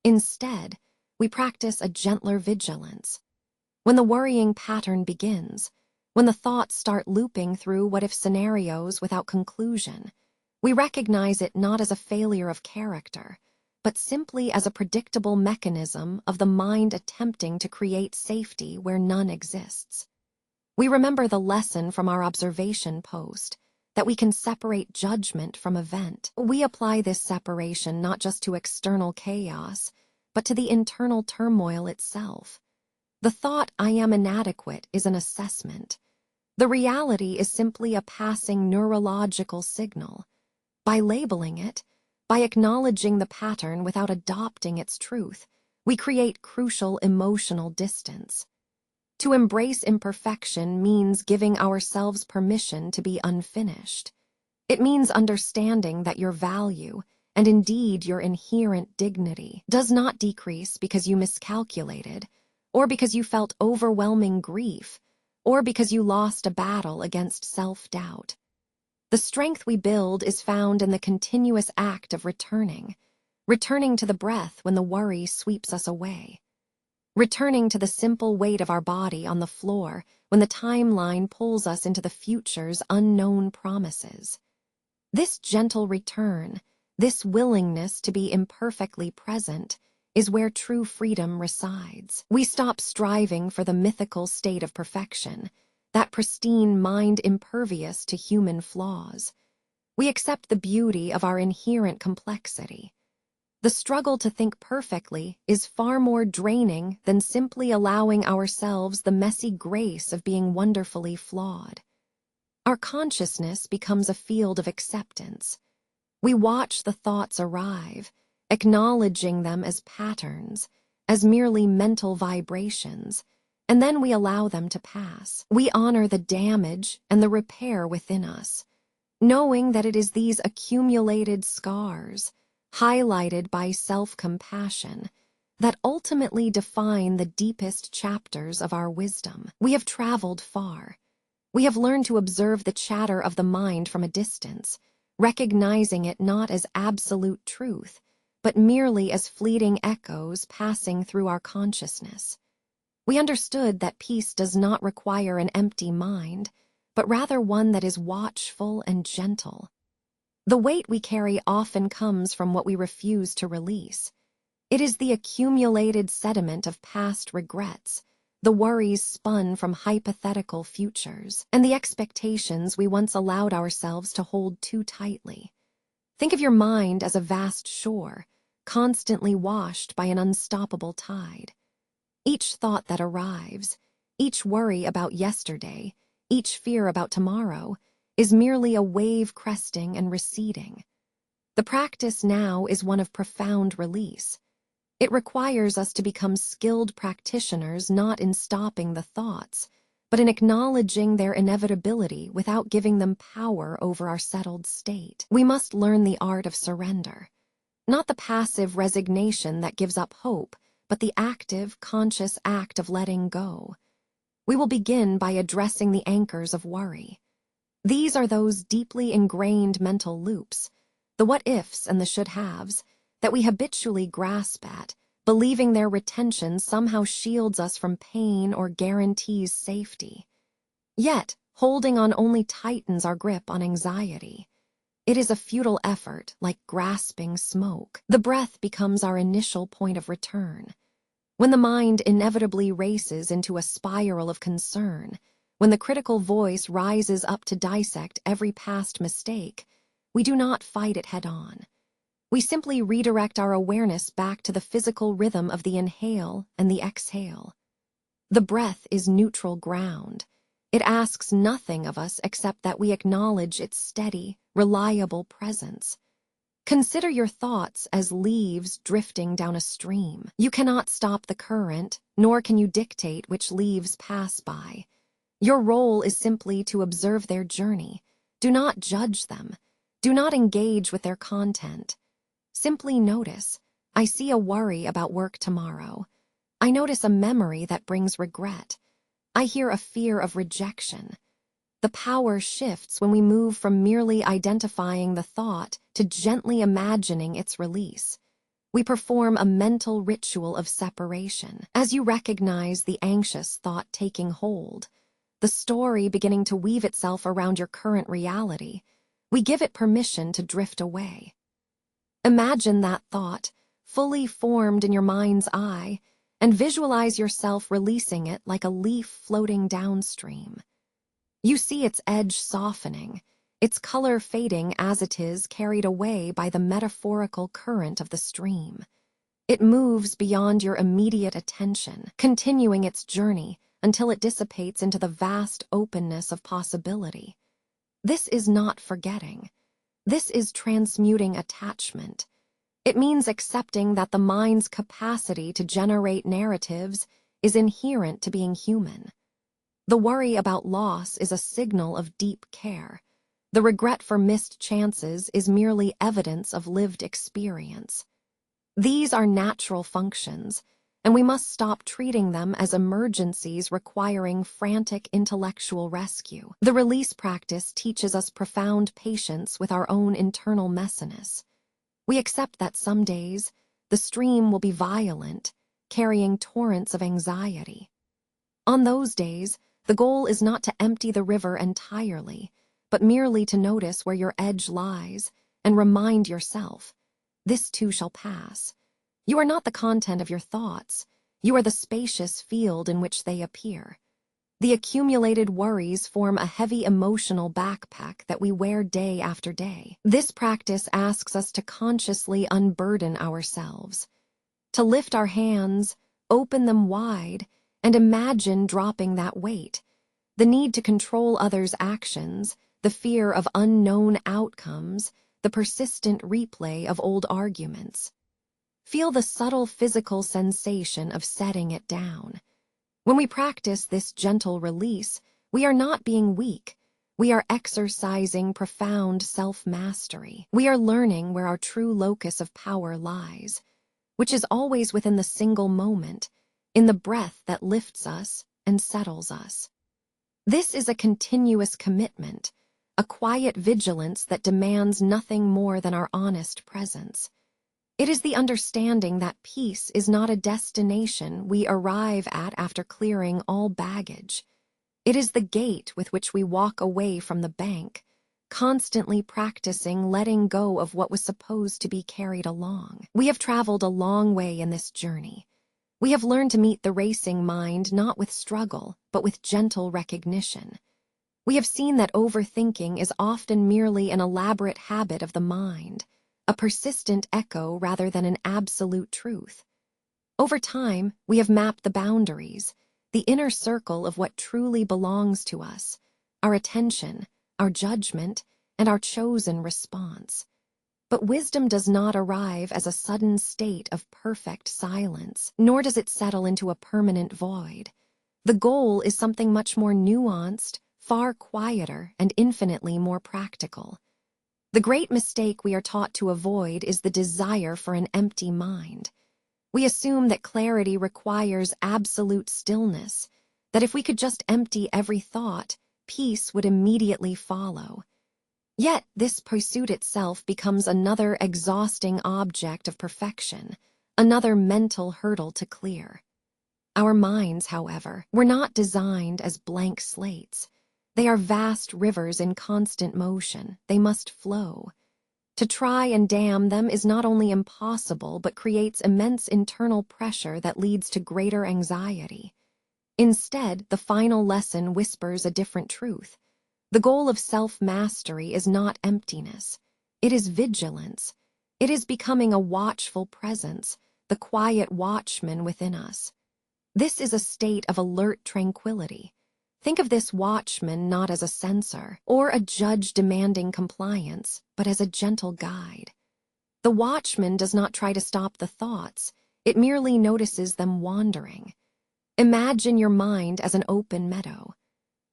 Instead, we practice a gentler vigilance. When the worrying pattern begins, when the thoughts start looping through what-if scenarios without conclusion, we recognize it not as a failure of character, but simply as a predictable mechanism of the mind attempting to create safety where none exists. We remember the lesson from our observation post, that we can separate judgment from event. We apply this separation not just to external chaos, but to the internal turmoil itself. The thought, "I am inadequate," is an assessment. The reality is simply a passing neurological signal. By labeling it, by acknowledging the pattern without adopting its truth, we create crucial emotional distance. To embrace imperfection means giving ourselves permission to be unfinished. It means understanding that your value, and indeed your inherent dignity, does not decrease because you miscalculated, or because you felt overwhelming grief, or because you lost a battle against self-doubt. The strength we build is found in the continuous act of returning to the breath when the worry sweeps us away, returning to the simple weight of our body on the floor when the timeline pulls us into the future's unknown promises. This gentle return, this willingness to be imperfectly present, is where true freedom resides. We stop striving for the mythical state of perfection, that pristine mind impervious to human flaws. We accept the beauty of our inherent complexity. The struggle to think perfectly is far more draining than simply allowing ourselves the messy grace of being wonderfully flawed. Our consciousness becomes a field of acceptance. We watch the thoughts arrive, acknowledging them as patterns, as merely mental vibrations, and then we allow them to pass. We honor the damage and the repair within us, knowing that it is these accumulated scars, highlighted by self-compassion, that ultimately define the deepest chapters of our wisdom. We have traveled far. We have learned to observe the chatter of the mind from a distance, recognizing it not as absolute truth, but merely as fleeting echoes passing through our consciousness. We understood that peace does not require an empty mind, but rather one that is watchful and gentle. The weight we carry often comes from what we refuse to release. It is the accumulated sediment of past regrets, the worries spun from hypothetical futures, and the expectations we once allowed ourselves to hold too tightly. Think of your mind as a vast shore, constantly washed by an unstoppable tide. Each thought that arrives, each worry about yesterday, each fear about tomorrow, is merely a wave cresting and receding. The practice now is one of profound release. It requires us to become skilled practitioners not in stopping the thoughts, but in acknowledging their inevitability without giving them power over our settled state. We must learn the art of surrender, not the passive resignation that gives up hope, but the active, conscious act of letting go. We will begin by addressing the anchors of worry. These are those deeply ingrained mental loops, the what-ifs and the should-haves, that we habitually grasp at, believing their retention somehow shields us from pain or guarantees safety. Yet, holding on only tightens our grip on anxiety. It is a futile effort, like grasping smoke. The breath becomes our initial point of return. When the mind inevitably races into a spiral of concern, when the critical voice rises up to dissect every past mistake, we do not fight it head-on. We simply redirect our awareness back to the physical rhythm of the inhale and the exhale. The breath is neutral ground. It asks nothing of us except that we acknowledge its steady, reliable presence. Consider your thoughts as leaves drifting down a stream. You cannot stop the current, nor can you dictate which leaves pass by. Your role is simply to observe their journey. Do not judge them. Do not engage with their content. Simply notice, I see a worry about work tomorrow. I notice a memory that brings regret. I hear a fear of rejection. The power shifts when we move from merely identifying the thought to gently imagining its release. We perform a mental ritual of separation. As you recognize the anxious thought taking hold, the story beginning to weave itself around your current reality, we give it permission to drift away. Imagine that thought, fully formed in your mind's eye, and visualize yourself releasing it like a leaf floating downstream. You see its edge softening, its color fading as it is carried away by the metaphorical current of the stream. It moves beyond your immediate attention, continuing its journey until it dissipates into the vast openness of possibility. This is not forgetting. This is transmuting attachment. It means accepting that the mind's capacity to generate narratives is inherent to being human. The worry about loss is a signal of deep care. The regret for missed chances is merely evidence of lived experience. These are natural functions, and we must stop treating them as emergencies requiring frantic intellectual rescue. The release practice teaches us profound patience with our own internal messiness. We accept that some days, the stream will be violent, carrying torrents of anxiety. On those days, the goal is not to empty the river entirely, but merely to notice where your edge lies and remind yourself, this too shall pass. You are not the content of your thoughts. You are the spacious field in which they appear. The accumulated worries form a heavy emotional backpack that we wear day after day. This practice asks us to consciously unburden ourselves, to lift our hands, open them wide, and imagine dropping that weight, the need to control others' actions, the fear of unknown outcomes, the persistent replay of old arguments. Feel the subtle physical sensation of setting it down. When we practice this gentle release, we are not being weak. We are exercising profound self-mastery. We are learning where our true locus of power lies, which is always within the single moment, in the breath that lifts us and settles us. This is a continuous commitment, a quiet vigilance that demands nothing more than our honest presence. It is the understanding that peace is not a destination we arrive at after clearing all baggage. It is the gate with which we walk away from the bank, constantly practicing letting go of what was supposed to be carried along. We have traveled a long way in this journey. We have learned to meet the racing mind not with struggle, but with gentle recognition. We have seen that overthinking is often merely an elaborate habit of the mind, a persistent echo rather than an absolute truth. Over time, we have mapped the boundaries, the inner circle of what truly belongs to us, our attention, our judgment, and our chosen response. But wisdom does not arrive as a sudden state of perfect silence, nor does it settle into a permanent void. The goal is something much more nuanced, far quieter, and infinitely more practical. The great mistake we are taught to avoid is the desire for an empty mind. We assume that clarity requires absolute stillness, that if we could just empty every thought, peace would immediately follow. Yet this pursuit itself becomes another exhausting object of perfection, another mental hurdle to clear. Our minds, however, were not designed as blank slates. They are vast rivers in constant motion. They must flow. To try and dam them is not only impossible, but creates immense internal pressure that leads to greater anxiety. Instead, the final lesson whispers a different truth. The goal of self-mastery is not emptiness. It is vigilance. It is becoming a watchful presence, the quiet watchman within us. This is a state of alert tranquility. Think of this watchman not as a censor or a judge demanding compliance, but as a gentle guide. The watchman does not try to stop the thoughts. It merely notices them wandering. Imagine your mind as an open meadow.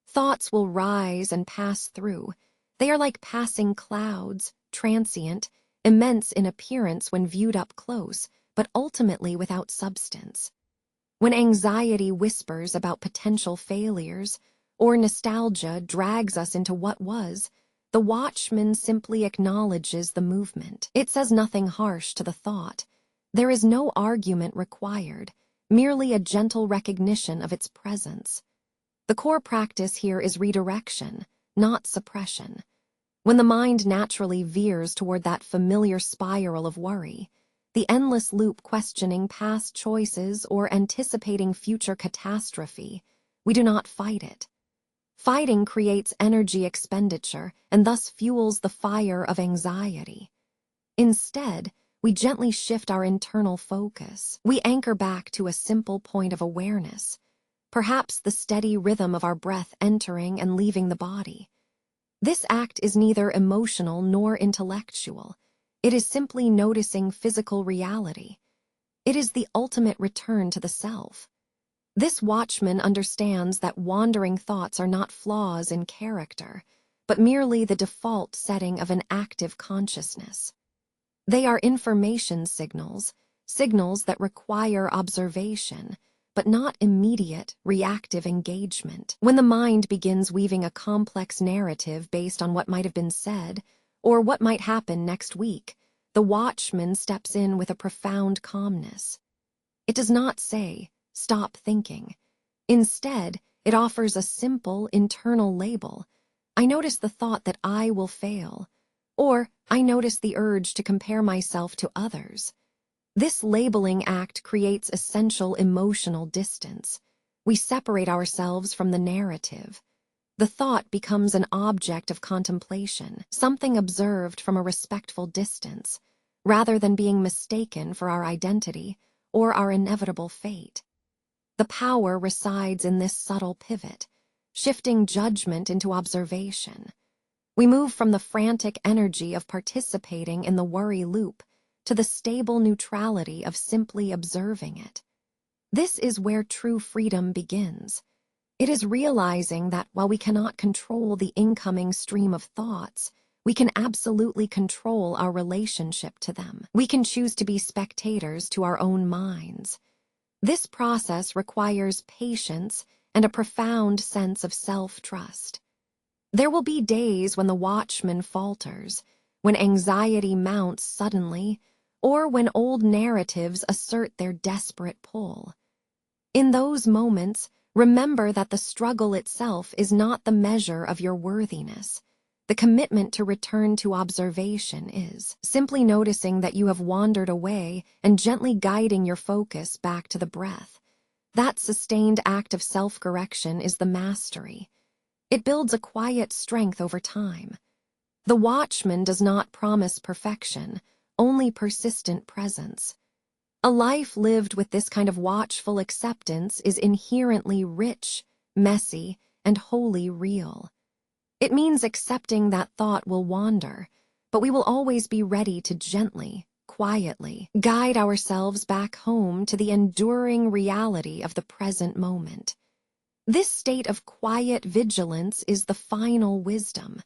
Thoughts will rise and pass through. They are like passing clouds, transient, immense in appearance when viewed up close, but ultimately without substance. When anxiety whispers about potential failures, or nostalgia drags us into what was, the watchman simply acknowledges the movement. It says nothing harsh to the thought. There is no argument required, merely a gentle recognition of its presence. The core practice here is redirection, not suppression. When the mind naturally veers toward that familiar spiral of worry, the endless loop questioning past choices or anticipating future catastrophe, we do not fight it. Fighting creates energy expenditure and thus fuels the fire of anxiety. Instead, we gently shift our internal focus. We anchor back to a simple point of awareness, perhaps the steady rhythm of our breath entering and leaving the body. This act is neither emotional nor intellectual. It is simply noticing physical reality. It is the ultimate return to the self. This watchman understands that wandering thoughts are not flaws in character, but merely the default setting of an active consciousness. They are information signals, signals that require observation, but not immediate, reactive engagement. When the mind begins weaving a complex narrative based on what might have been said, or what might happen next week, the watchman steps in with a profound calmness. It does not say, "Stop thinking." Instead, it offers a simple internal label. I notice the thought that I will fail, or I notice the urge to compare myself to others. This labeling act creates essential emotional distance. We separate ourselves from the narrative. The thought becomes an object of contemplation, something observed from a respectful distance, rather than being mistaken for our identity or our inevitable fate. The power resides in this subtle pivot, shifting judgment into observation. We move from the frantic energy of participating in the worry loop to the stable neutrality of simply observing it. This is where true freedom begins. It is realizing that while we cannot control the incoming stream of thoughts, we can absolutely control our relationship to them. We can choose to be spectators to our own minds. This process requires patience and a profound sense of self-trust. There will be days when the watchman falters, when anxiety mounts suddenly, or when old narratives assert their desperate pull. In those moments, remember that the struggle itself is not the measure of your worthiness. The commitment to return to observation is simply noticing that you have wandered away and gently guiding your focus back to the breath. That sustained act of self-correction is the mastery. It builds a quiet strength over time. The watchman does not promise perfection, only persistent presence. A life lived with this kind of watchful acceptance is inherently rich, messy, and wholly real. It means accepting that thought will wander, but we will always be ready to gently, quietly, guide ourselves back home to the enduring reality of the present moment. This state of quiet vigilance is the final wisdom,